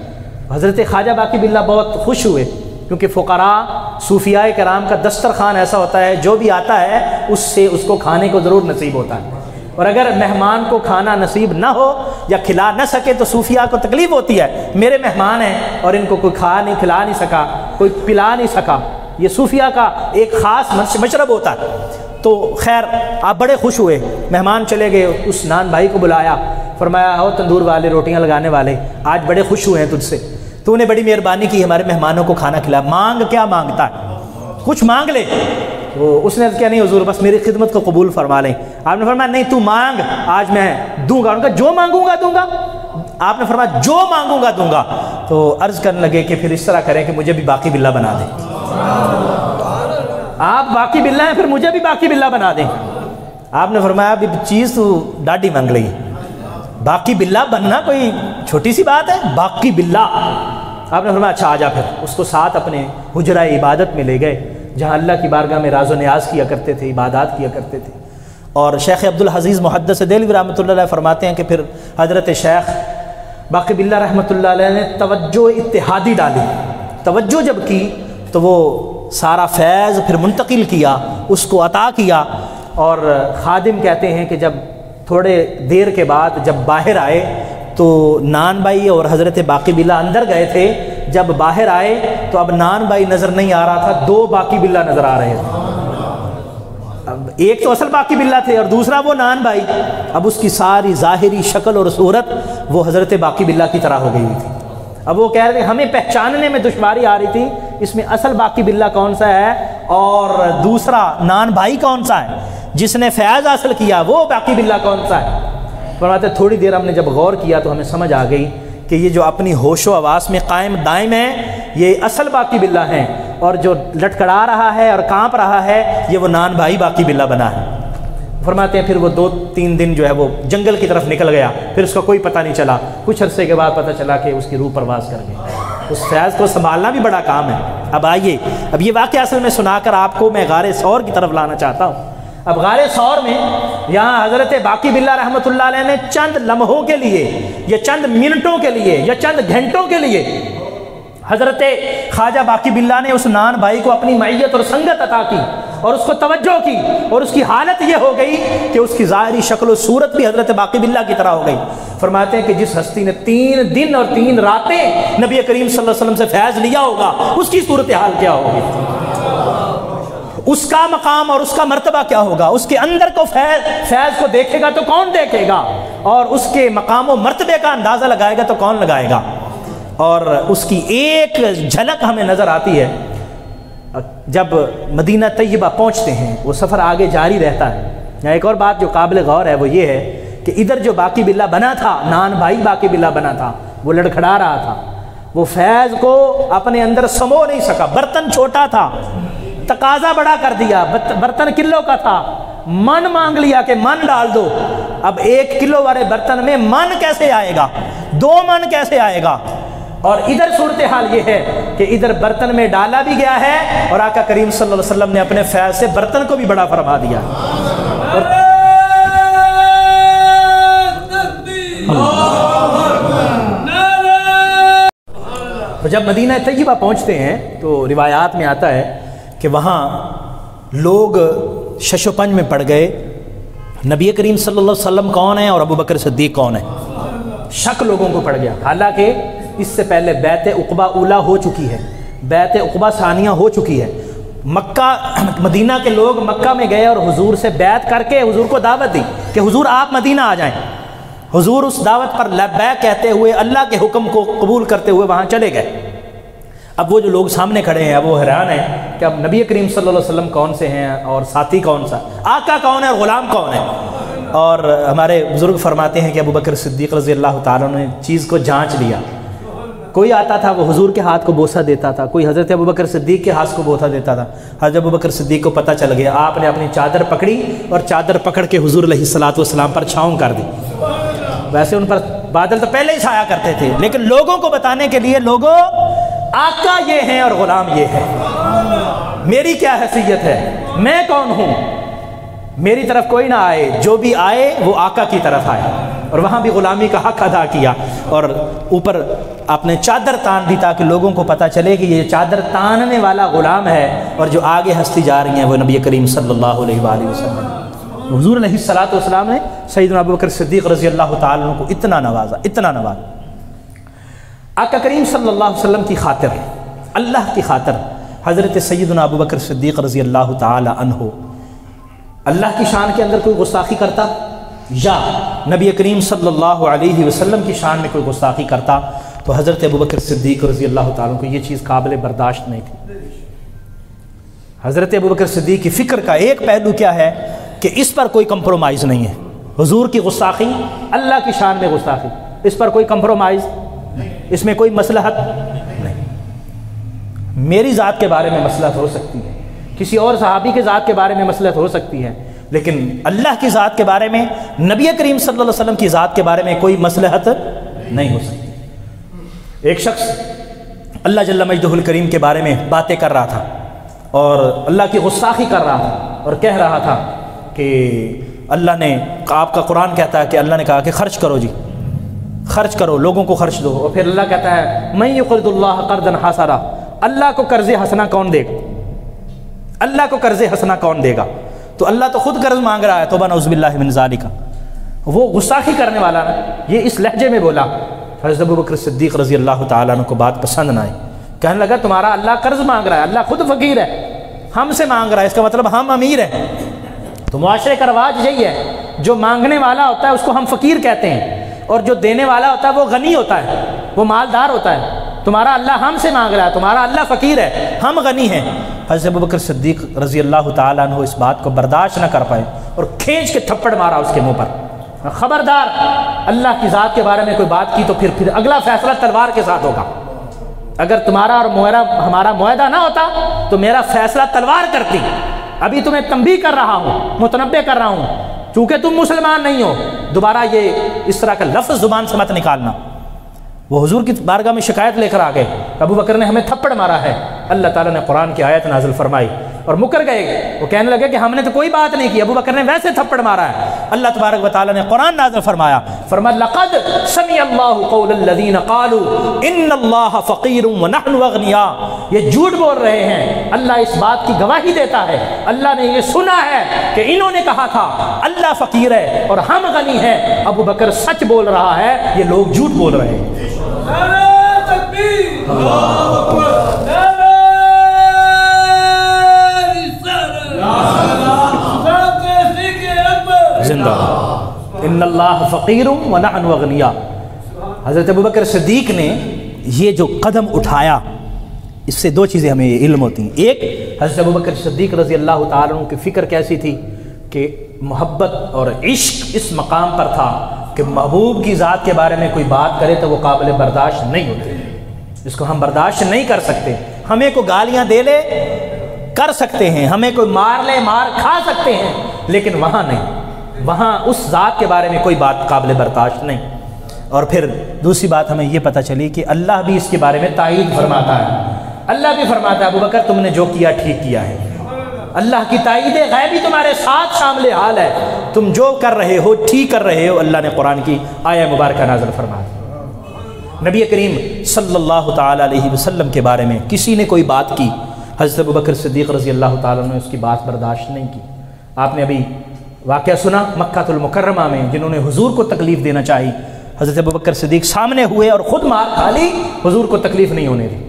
حضرت خواجہ باقی باللہ بہت خوش ہوئے، کیونکہ فقراء صوفیاء کرام کا دسترخوان ایسا ہوتا ہے جو بھی آتا ہے اس سے اس کو کھانے کو ضرور نصیب ہوتا ہے، اور اگر مہمان کو کھانا نصیب نہ ہو یا کھلا نہ سکے تو صوفیاء کو تکلیف ہوتی ہے، میرے مہمان ہیں اور ان کو کوئی کھلا نہیں سکا، کوئی پلا نہیں سکا۔ یہ صوفیاء کا ایک خاص مشرب ہوتا ہے۔ تو خیر آپ بڑے خوش ہوئے، مہمان چلے گئے، اس نان بھائی کو بلایا، فرمایا آؤ تندور والے، روٹیاں لگانے والے، آج بڑے خوش ہوئے ہیں تجھ سے، تو نے بڑی مہربانی کی ہمارے مہمانوں کو کھانا کھلایا، مانگ کیا مانگتا ہے، کچھ مانگ لے۔ تو اس نے کیا نہیں حضور بس میری خدمت کو قبول فرما لیں۔ آپ نے فرمایا نہیں تو مانگ، آج میں دوں گا۔ ان کا جو مانگوں گا دوں گا۔ آپ نے فرمایا جو مانگوں گا دوں گا۔ تو عرض کرنے لگے کہ پھر اس طرح کریں کہ مجھے بھی باقی بلہ بنا دیں، آپ باقی بلہ ہیں پھر مجھے بھی باقی بلہ بنا دیں۔ آپ نے فرمایا ابھی چیز تو ڈاڈی مانگ لئی، باقی بلہ بننا کوئی چھوٹی سی بات ہے، باقی بلہ۔ آپ نے فرمایا اچھا آ جا۔ پھر اس کو ساتھ اپنے حجرہ عبادت میں لے گئے جہاں اللہ کی بارگاہ میں راز و نیاز کیا کرتے تھے، عبادات کیا کرتے تھے۔ اور شیخ عبدالحزیز محدث دہلوی رحمۃ اللہ علیہ فرماتے ہیں کہ پھر حضرت شیخ باقی باللہ رحمۃ اللہ علیہ نے توجہ اتحادی ڈالی، توجہ جب کی تو وہ سارا فیض پھر منتقل کیا، اس کو عطا کیا۔ اور خادم کہتے ہیں کہ جب تھوڑے دیر کے بعد جب باہر آئے تو نان بھائی اور حضرت باقی باللہ اندر گئے تھے، جب باہر آئے تو اب نان بھائی نظر نہیں آ رہا تھا، دو باقی باللہ نظر آ رہے تھے۔ اب ایک تو اصل باقی باللہ تھے اور دوسرا وہ نان بھائی، اب اس کی ساری ظاہری شکل اور صورت وہ حضرت باقی باللہ کی طرح ہو گئی تھی۔ اب وہ کہہ رہے تھے ہمیں پہچاننے میں دشواری آ رہی تھی، اس میں اصل باقی باللہ کون سا ہے اور دوسرا نان بھائی کون سا ہے، جس نے فیض حاصل کیا وہ باقی باللہ کون سا ہے۔ فرماتے تھوڑی دیر ہم نے جب غور کیا تو ہمیں سمجھ آ گئی کہ یہ جو اپنی ہوش و حواس میں قائم دائم ہے یہ اصل باقی باللہ ہیں، اور جو لٹکڑا رہا ہے اور کانپ رہا ہے یہ وہ نان بھائی باقی باللہ بنا ہے۔ فرماتے ہیں پھر وہ 2-3 دن جو ہے وہ جنگل کی طرف نکل گیا، پھر اس کا کوئی پتہ نہیں چلا۔ کچھ عرصے کے بعد پتہ چلا کہ اس کی روح پرواز کر گئی۔ اس فیض کو سنبھالنا بھی بڑا کام ہے۔ اب آئیے، اب یہ واقعہ اصل میں سنا کر آپ کو میں غار ثور کی طرف لانا چاہتا ہوں۔ اب غار ثور میں یہاں حضرت باقی باللہ رحمۃ اللہ علیہ نے چند لمحوں کے لیے یا چند منٹوں کے لیے یا چند گھنٹوں کے لیے حضرت خواجہ باقی باللہ نے اس نان بھائی کو اپنی معیت اور سنگت عطا کی اور اس کو توجہ کی، اور اس کی حالت یہ ہو گئی کہ اس کی ظاہری شکل و صورت بھی حضرت باقی باللہ کی طرح ہو گئی۔ فرماتے ہیں کہ جس ہستی نے 3 دن اور 3 راتیں نبی کریم صلی اللہ علیہ وسلم سے فیض لیا ہوگا اس کی صورتحال کیا ہوگی، اس کا مقام اور اس کا مرتبہ کیا ہوگا، اس کے اندر کو فیض کو دیکھے گا تو کون دیکھے گا، اور اس کے مقام و مرتبے کا اندازہ لگائے گا تو کون لگائے گا۔ اور اس کی ایک جھلک ہمیں نظر آتی ہے جب مدینہ طیبہ پہنچتے ہیں، وہ سفر آگے جاری رہتا ہے۔ یہاں ایک اور بات جو قابل غور ہے وہ یہ ہے کہ ادھر جو باقی باللہ بنا تھا، نان بھائی باقی باللہ بنا تھا، وہ لڑکھڑا رہا تھا، وہ فیض کو اپنے اندر سمو نہیں سکا، برتن چھوٹا تھا، تقاضا بڑا کر دیا، برتن کلو کا تھا، من مانگ لیا کہ من ڈال دو۔ اب 1 کلو والے برتن میں من کیسے آئے گا، 2 من کیسے آئے گا؟ اور ادھر صورتحال یہ ہے کہ ادھر برتن میں ڈالا بھی گیا ہے اور آقا کریم صلی اللہ علیہ وسلم نے اپنے فیض سے برتن کو بھی بڑا فرما دیا۔ اور جب مدینہ طیبہ پہنچتے ہیں تو روایات میں آتا ہے کہ وہاں لوگ شش و پنج میں پڑ گئے، نبی کریم صلی اللہ علیہ وسلم کون ہے اور ابو بکر صدیق کون ہے، شک لوگوں کو پڑ گیا۔ حالانکہ اس سے پہلے بیعت عقبہ اولیٰ ہو چکی ہے، بیعت عقبہ ثانیہ ہو چکی ہے۔ مکہ مدینہ کے لوگ مکہ میں گئے اور حضور سے بیعت کر کے حضور کو دعوت دی کہ حضور آپ مدینہ آ جائیں۔ حضور اس دعوت پر لبیک کہتے ہوئے اللہ کے حکم کو قبول کرتے ہوئے وہاں چلے گئے۔ اب وہ جو لوگ سامنے کھڑے ہیں اب وہ حیران ہیں کہ اب نبی کریم صلی اللہ علیہ وسلم کون سے ہیں اور ساتھی کون سا، آقا کون ہے اور غلام کون ہے۔ اور ہمارے بزرگ فرماتے ہیں کہ ابو بکر صدیق رضی اللہ تعالیٰ نے چیز کو جانچ لیا۔ کوئی آتا تھا وہ حضور کے ہاتھ کو بوسہ دیتا تھا، کوئی حضرت ابو بکر صدیق کے ہاتھ کو بوسہ دیتا تھا۔ حضرت ابو بکر صدیق کو پتہ چل گیا، آپ نے اپنی چادر پکڑی اور چادر پکڑ کے حضور علیہ الصلوۃ والسلام پر چھاؤں کر دی۔ ویسے ان پر بادل تو پہلے ہی چھایا کرتے تھے، لیکن لوگوں کو بتانے کے لیے لوگوں آقا یہ ہیں اور غلام یہ ہے، میری کیا حیثیت ہے، میں کون ہوں، میری طرف کوئی نہ آئے، جو بھی آئے وہ آقا کی طرف آئے۔ اور وہاں بھی غلامی کا حق ادا کیا اور اوپر آپ نے چادر تان دی تاکہ لوگوں کو پتہ چلے کہ یہ چادر تاننے والا غلام ہے، اور جو آگے ہستی جا رہی ہیں وہ نبی کریم صلی اللہ علیہ وآلہ وسلم۔ حضور علیہ الصلوۃ والسلام نے سیدنا ابو بکر صدیق رضی اللہ تعالیٰ عنہ کو اتنا نوازا، اتنا نوازا۔ آقا کریم صلی اللہ علیہ وسلم کی خاطر، اللہ کی خاطر حضرت سیدنا ابو بکر صدیق رضی اللہ تعالی عنہ اللہ کی شان کے اندر کوئی گستاخی کرتا یا نبی کریم صلی اللہ علیہ وسلم کی شان میں کوئی گستاخی کرتا تو حضرت ابوبکر صدیق رضی اللہ تعالیٰ کو یہ چیز قابل برداشت نہیں تھی۔ حضرت ابوبکر صدیق کی فکر کا ایک پہلو کیا ہے کہ اس پر کوئی کمپرومائز نہیں ہے، حضور کی گستاخی، اللہ کی شان میں گستاخی، اس پر کوئی کمپرومائز نہیں، اس میں کوئی مصلحت نہیں۔ میری ذات کے بارے میں مصلحت ہو سکتی ہے، کسی اور صحابی کے ذات کے بارے میں مصلحت ہو سکتی ہے، لیکن اللہ کی ذات کے بارے میں، نبی کریم صلی اللہ علیہ وسلم کی ذات کے بارے میں کوئی مصلحت نہیں ہو سکتی۔ ایک شخص اللہ جل مجدہ الکریم کے بارے میں باتیں کر رہا تھا اور اللہ کی گستاخی کر رہا تھا اور کہہ رہا تھا کہ اللہ نے، آپ کا قرآن کہتا ہے کہ اللہ نے کہا کہ خرچ کرو جی، خرچ کرو، لوگوں کو خرچ دو، اور پھر اللہ کہتا ہے من یقرض اللہ قرضا حسنا، اللہ کو قرض حسنا کون دے گا؟ اللہ کو قرض حسنا کون دے گا؟ تو اللہ تو خود قرض مانگ رہا ہے، توبہ نعوذ باللہ من ذالک۔ وہ گستاخی کرنے والا نا، یہ اس لہجے میں بولا، حضرت ابوبکر صدیق رضی اللہ تعالیٰ عنہ کو بات پسند نہ آئی، کہنے لگا تمہارا اللہ قرض مانگ رہا ہے، اللہ خود فقیر ہے، ہم سے مانگ رہا ہے، اس کا مطلب ہم امیر ہیں۔ تو معاشرے کا رواج یہی ہے، جو مانگنے والا ہوتا ہے اس کو ہم فقیر کہتے ہیں، اور جو دینے والا ہوتا ہے وہ غنی ہوتا ہے، وہ مالدار ہوتا ہے۔ تمہارا اللہ ہم سے مانگ رہا ہے، تمہارا اللہ فقیر ہے، ہم غنی ہیں۔ حضرت ابوبکر صدیق رضی اللہ تعالیٰ عنہ اس بات کو برداشت نہ کر پائے اور کھینچ کے تھپڑ مارا اس کے منہ پر، خبردار، اللہ کی ذات کے بارے میں کوئی بات کی تو پھر اگلا فیصلہ تلوار کے ساتھ ہوگا۔ اگر تمہارا اور ہمارا معاہدہ نہ ہوتا تو میرا فیصلہ تلوار کرتی۔ ابھی تمہیں تنبیہ کر رہا ہوں، متنبہ کر رہا ہوں، چونکہ تم مسلمان نہیں ہو، دوبارہ یہ اس طرح کا لفظ زبان سے مت نکالنا۔ وہ حضور کی بارگاہ میں شکایت لے کر آ گئے، ابو بکر نے ہمیں تھپڑ مارا ہے۔ اللہ تعالیٰ نے قرآن کی آیت نازل فرمائی اور مکر گئے، وہ کہنے لگے کہ ہم نے تو کوئی بات نہیں کی، ابو بکر نے ویسے تھپڑ مارا ہے۔ اللہ تبارک و تعالیٰ نے قرآن نازل فرمایا، فرمایا لقد سمع اللہ قول الذین قالوا ان اللہ فقیر ونحن اغنیاء، یہ جھوٹ بول رہے ہیں، اللہ اس بات کی گواہی دیتا ہے، اللہ نے یہ سنا ہے کہ انہوں نے کہا تھا اللہ فقیر ہے اور ہم غنی ہیں، ابو بکر سچ بول رہا ہے، یہ لوگ جھوٹ بول رہے ہیں۔ زندہ ان اللہ فقیر ونحن اغنیاء۔ حضرت ابوبکر صدیق نے یہ جو قدم اٹھایا، اس سے دو چیزیں ہمیں علم ہوتی ہیں۔ ایک، حضرت ابوبکر صدیق رضی اللہ تعالیٰ عنہ کی فکر کیسی تھی کہ محبت اور عشق اس مقام پر تھا کہ محبوب کی ذات کے بارے میں کوئی بات کرے تو وہ قابل برداشت نہیں ہوتی، اس کو ہم برداشت نہیں کر سکتے۔ ہمیں کوئی گالیاں دے لے کر سکتے ہیں، ہمیں کوئی مار لے مار کھا سکتے ہیں، لیکن وہاں نہیں، وہاں اس ذات کے بارے میں کوئی بات قابل برداشت نہیں۔ اور پھر دوسری بات ہمیں یہ پتہ چلی کہ اللہ بھی اس کے بارے میں تائید فرماتا ہے، اللہ بھی فرماتا ہے ابو بکر تم نے جو کیا ٹھیک کیا ہے، اللہ کی تائید غیبی تمہارے ساتھ شامل حال ہے، تم جو کر رہے ہو ٹھیک کر رہے ہو۔ اللہ نے قرآن کی آیہ مبارکہ نازل فرمائی۔ نبی کریم صلی اللہ تعالیٰ علیہ وسلم کے بارے میں کسی نے کوئی بات کی، حضرت ابوبکر صدیق رضی اللہ تعالیٰ عنہ نے اس کی بات برداشت نہیں کی۔ آپ نے ابھی واقعہ سنا مکہ المکرمہ میں جنہوں نے حضور کو تکلیف دینا چاہی، حضرت ابوبکر صدیق سامنے ہوئے اور خود مار کھا لی، حضور کو تکلیف نہیں ہونے دی۔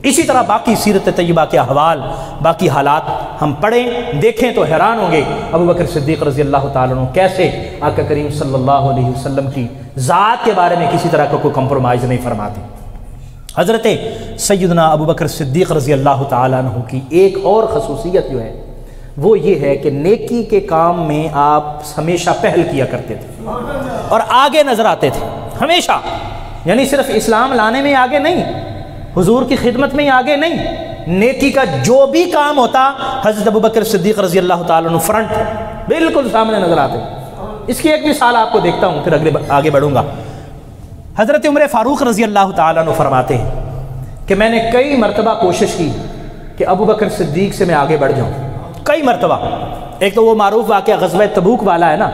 اسی طرح باقی سیرت طیبہ کے احوال، باقی حالات ہم پڑھیں دیکھیں تو حیران ہوں گے ابوبکر صدیق رضی اللہ تعالیٰ عنہ کیسے آقا کریم صلی اللہ علیہ وسلم کی ذات کے بارے میں کسی طرح کا کوئی کمپرومائز نہیں فرماتے۔ حضرت سیدنا ابوبکر صدیق رضی اللہ تعالیٰ عنہ کی ایک اور خصوصیت جو ہے وہ یہ ہے کہ نیکی کے کام میں آپ ہمیشہ پہل کیا کرتے تھے اور آگے نظر آتے تھے ہمیشہ، یعنی صرف اسلام لانے میں آگے نہیں، حضور کی خدمت میں آگے نہیں، نیکی کا جو بھی کام ہوتا حضرت ابوبکر صدیق رضی اللہ تعالیٰ عنہ فرنٹ بالکل سامنے نظر آتے۔ اس کی ایک مثال آپ کو دیکھتا ہوں پھر آگے بڑھوں گا۔ حضرت عمر فاروق رضی اللہ تعالیٰ عنہ فرماتے ہیں کہ میں نے کئی مرتبہ کوشش کی کہ ابوبکر صدیق سے میں آگے بڑھ جاؤں، کئی مرتبہ۔ ایک تو وہ معروف واقعہ غزوہ تبوک والا ہے نا،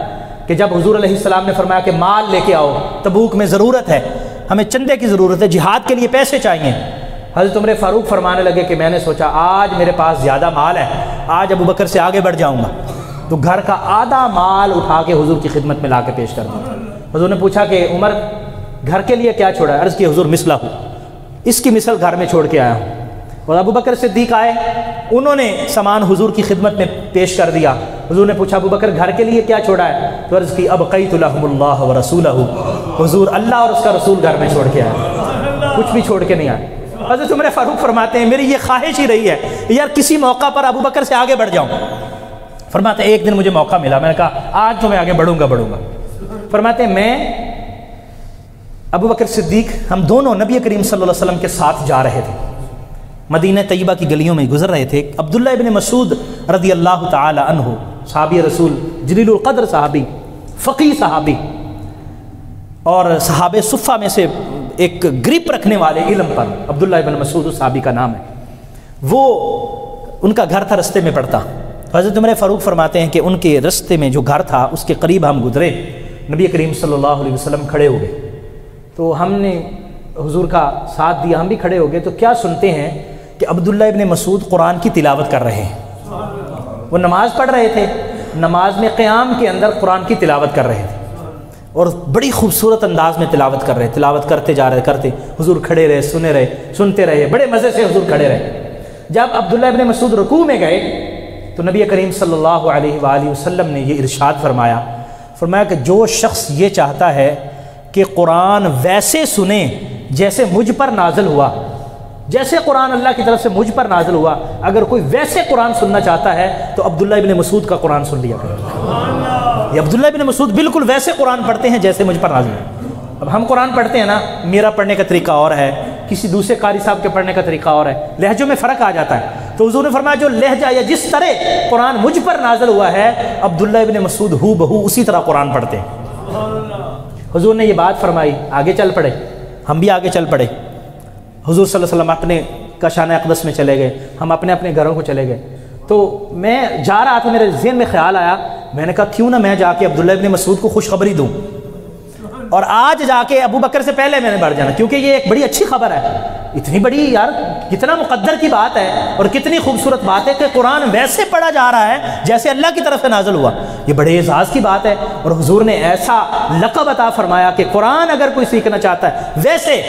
کہ جب حضور علیہ السلام نے فرمایا کہ مال لے کے آؤ، تبوک میں ضرورت ہے، ہمیں چندے کی ضرورت ہے، جہاد کے لیے پیسے چاہیے۔ حضرت عمر فاروق فرمانے لگے کہ میں نے سوچا آج میرے پاس زیادہ مال ہے، آج ابوبکر سے آگے بڑھ جاؤں گا، تو گھر کا آدھا مال اٹھا کے حضور کی خدمت میں لا کے پیش کر دیا۔ حضور نے پوچھا کہ عمر گھر کے لیے کیا چھوڑا ہے؟ عرض کی حضور مثلہ ہو، اس کی مثل گھر میں چھوڑ کے آیا ہوں۔ اور ابوبکر صدیق آئے، انہوں نے سامان حضور کی خدمت میں پیش کر دیا۔ حضور نے پوچھا ابوبکر گھر کے لیے کیا چھوڑا ہے؟ تو عرض کی ابقیت لہم اللہ ورسولہ، حضور اللہ اور اس کا رسول گھر میں چھوڑ کے آیا۔ کچھ بھی چھوڑ کے نہیں آئے۔ حضرت عمر فاروق فرماتے ہیں میری یہ خواہش ہی رہی ہے یار کسی موقع پر ابو بکر سے آگے بڑھ جاؤں۔ فرماتے ہیں ایک دن مجھے موقع ملا، میں نے کہا آج تو میں آگے بڑھوں گا۔ فرماتے ہیں میں ابو بکر صدیق ہم دونوں نبی کریم صلی اللہ علیہ وسلم کے ساتھ جا رہے تھے، مدینہ طیبہ کی گلیوں میں گزر رہے تھے۔ عبداللہ ابن مسعود رضی اللہ تعالی عنہ، صحابی رسول، جلیل القدر صحابی، فقیہ صحابی، اور صحابہ صفہ میں سے ایک گریپ رکھنے والے علم پر، عبداللہ ابن مسعود صحابی کا نام ہے، وہ ان کا گھر تھا رستے میں پڑتا۔ حضرت عمر فاروق فرماتے ہیں کہ ان کے رستے میں جو گھر تھا اس کے قریب ہم گزرے، نبی کریم صلی اللہ علیہ وسلم کھڑے ہو گئے، تو ہم نے حضور کا ساتھ دیا، ہم بھی کھڑے ہو گئے۔ تو کیا سنتے ہیں کہ عبداللہ ابن مسعود قرآن کی تلاوت کر رہے ہیں، وہ نماز پڑھ رہے تھے، نماز میں قیام کے اندر قرآن کی تلاوت کر رہے تھے اور بڑی خوبصورت انداز میں تلاوت کر رہے، تلاوت کرتے جا رہے، کرتے حضور کھڑے رہے، سنتے رہے، بڑے مزے سے حضور کھڑے رہے۔ جب عبداللہ ابن مسعود رکوع میں گئے تو نبی کریم صلی اللہ علیہ وآلہ وسلم نے یہ ارشاد فرمایا کہ جو شخص یہ چاہتا ہے کہ قرآن ویسے سنے جیسے مجھ پر نازل ہوا، جیسے قرآن اللہ کی طرف سے مجھ پر نازل ہوا، اگر کوئی ویسے قرآن سننا چاہتا ہے تو عبداللہ ابن مسعود کا قرآن سن لیا کرے۔ یہ عبداللہ ابن مسعود بالکل ویسے قرآن پڑھتے ہیں جیسے مجھ پر نازل ہے۔ اب ہم قرآن پڑھتے ہیں نا، میرا پڑھنے کا طریقہ اور ہے، کسی دوسرے قاری صاحب کے پڑھنے کا طریقہ اور ہے، لہجوں میں فرق آ جاتا ہے۔ تو حضور نے فرمایا جو لہجہ یا جس طرح قرآن مجھ پر نازل ہوا ہے، عبداللہ ابن مسعود ہو بہو اسی طرح قرآن پڑھتے ہیں۔ حضور نے یہ بات فرمائی، آگے چل پڑے، ہم بھی آگے چل پڑے۔ حضور صلی اللہ علیہ وسلم اپنے کاشانہ اقدس میں چلے گئے، ہم اپنے اپنے گھروں کو چلے گئے۔ تو میں جا رہا تھا، میرے ذہن میں خیال آیا، میں نے کہا کیوں نہ میں جا کے عبداللہ ابن مسعود کو خوشخبری دوں، اور آج جا کے ابو بکر سے پہلے میں نے بڑھ جانا، کیونکہ یہ ایک بڑی اچھی خبر ہے، اتنی بڑی یار کتنا مقدر کی بات ہے اور کتنی خوبصورت بات ہے کہ قرآن ویسے پڑھا جا رہا ہے جیسے اللہ کی طرف سے نازل ہوا۔ یہ بڑے اعزاز کی بات ہے، اور حضور نے ایسا لقب عطا فرمایا کہ قرآن اگر کوئی سیکھنا چاہتا ہے ویسے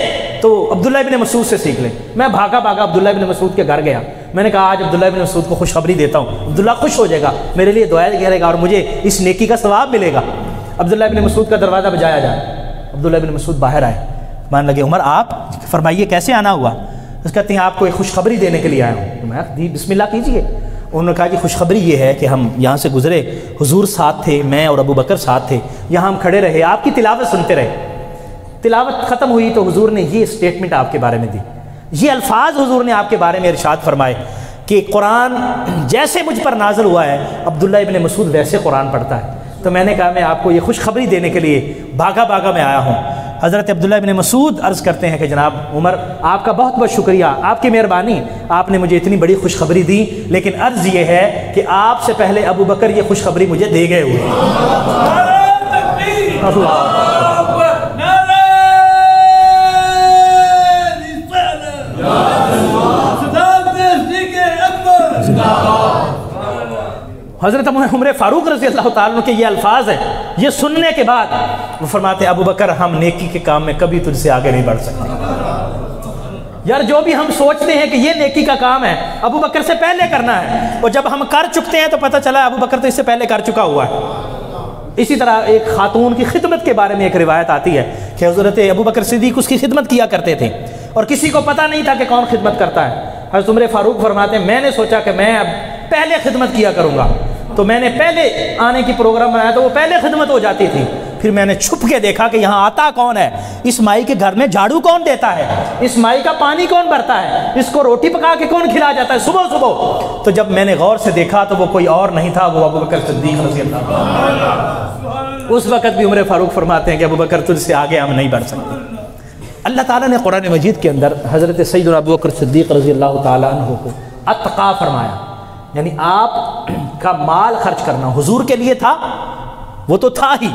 تو عبداللہ ابن مسعود سے سیکھ لیں۔ میں بھاگا عبداللہ ابن مسعود کے گھر گیا، میں نے کہا آج عبداللہ ابن مسعود کو خوشخبری دیتا ہوں، عبداللہ خوش ہو جائے گا، میرے لیے دعائیں کرے گا اور مجھے اس نیکی کا ثواب ملے گا۔ عبداللہ ابن مسعود کا دروازہ بجایا جائے، عبداللہ ابن مسعود باہر آئے، مان لگے عمر آپ فرمائیے کیسے آنا ہوا؟ اس کہتے ہیں آپ کو ایک خوشخبری دینے کے لیے آیا ہوں۔ میں دی بسم اللہ کیجئے۔ انہوں نے کہا کہ خوشخبری یہ ہے کہ ہم یہاں سے گزرے، حضور ساتھ تھے، میں اور ابو بکر ساتھ تھے، یہاں ہم کھڑے رہے، آپ کی تلاوت سنتے رہے، تلاوت ختم ہوئی تو حضور نے یہ سٹیٹمنٹ آپ کے بارے میں دی، یہ الفاظ حضور نے آپ کے بارے میں ارشاد فرمائے کہ قرآن جیسے مجھ پر نازل ہوا ہے عبداللہ ابن مسعود ویسے قرآن پڑھتا ہے۔ تو میں نے کہا میں آپ کو یہ خوشخبری دینے کے لیے بھاگا میں آیا ہوں۔ حضرت عبداللہ ابن مسعود عرض کرتے ہیں کہ جناب عمر آپ کا بہت بہت شکریہ، آپ کی مہربانی، آپ نے مجھے اتنی بڑی خوشخبری دی، لیکن عرض یہ ہے کہ آپ سے پہلے ابو بکر یہ خوشخبری مجھے دے گئے ہوئے۔ حضرت عمر فاروق رضی اللہ تعالیٰ عنہ کے یہ الفاظ ہیں، یہ سننے کے بعد وہ فرماتے ہیں ابو بکر ہم نیکی کے کام میں کبھی تجھ سے آگے نہیں بڑھ سکتے۔ یار جو بھی ہم سوچتے ہیں کہ یہ نیکی کا کام ہے ابو بکر سے پہلے کرنا ہے، اور جب ہم کر چکتے ہیں تو پتہ چلا ابو بکر تو اس سے پہلے کر چکا ہوا ہے۔ اسی طرح ایک خاتون کی خدمت کے بارے میں ایک روایت آتی ہے کہ حضرت ابو بکر صدیق اس کی خدمت کیا کرتے تھے اور کسی کو پتہ نہیں تھا کہ کون خدمت کرتا ہے۔ حضرت عمر فاروق فرماتے ہیں میں نے سوچا کہ میں اب پہلے خدمت کیا کروں گا، تو میں نے پہلے آنے کی پروگرام بنایا تو وہ پہلے خدمت ہو جاتی تھی۔ پھر میں نے چھپ کے دیکھا کہ یہاں آتا کون ہے، اس مائی کے گھر میں جھاڑو کون دیتا ہے، اس مائی کا پانی کون بھرتا ہے، اس کو روٹی پکا کے کون کھلا جاتا ہے صبح۔ تو جب میں نے غور سے دیکھا تو وہ کوئی اور نہیں تھا، وہ ابو بکر صدیق رضی اللہ عنہ۔ اس وقت بھی عمر فاروق فرماتے ہیں کہ ابو بکر تجھ سے آگے ہم نہیں بڑھ سکتے۔ اللہ تعالیٰ نے قرآن مجید کے اندر حضرت سیدنا ابو بکر صدیق رضی اللہ تعالیٰ عنہ کو اتقا فرمایا، یعنی آپ کا مال خرچ کرنا حضور کے لیے تھا، وہ تو تھا ہی،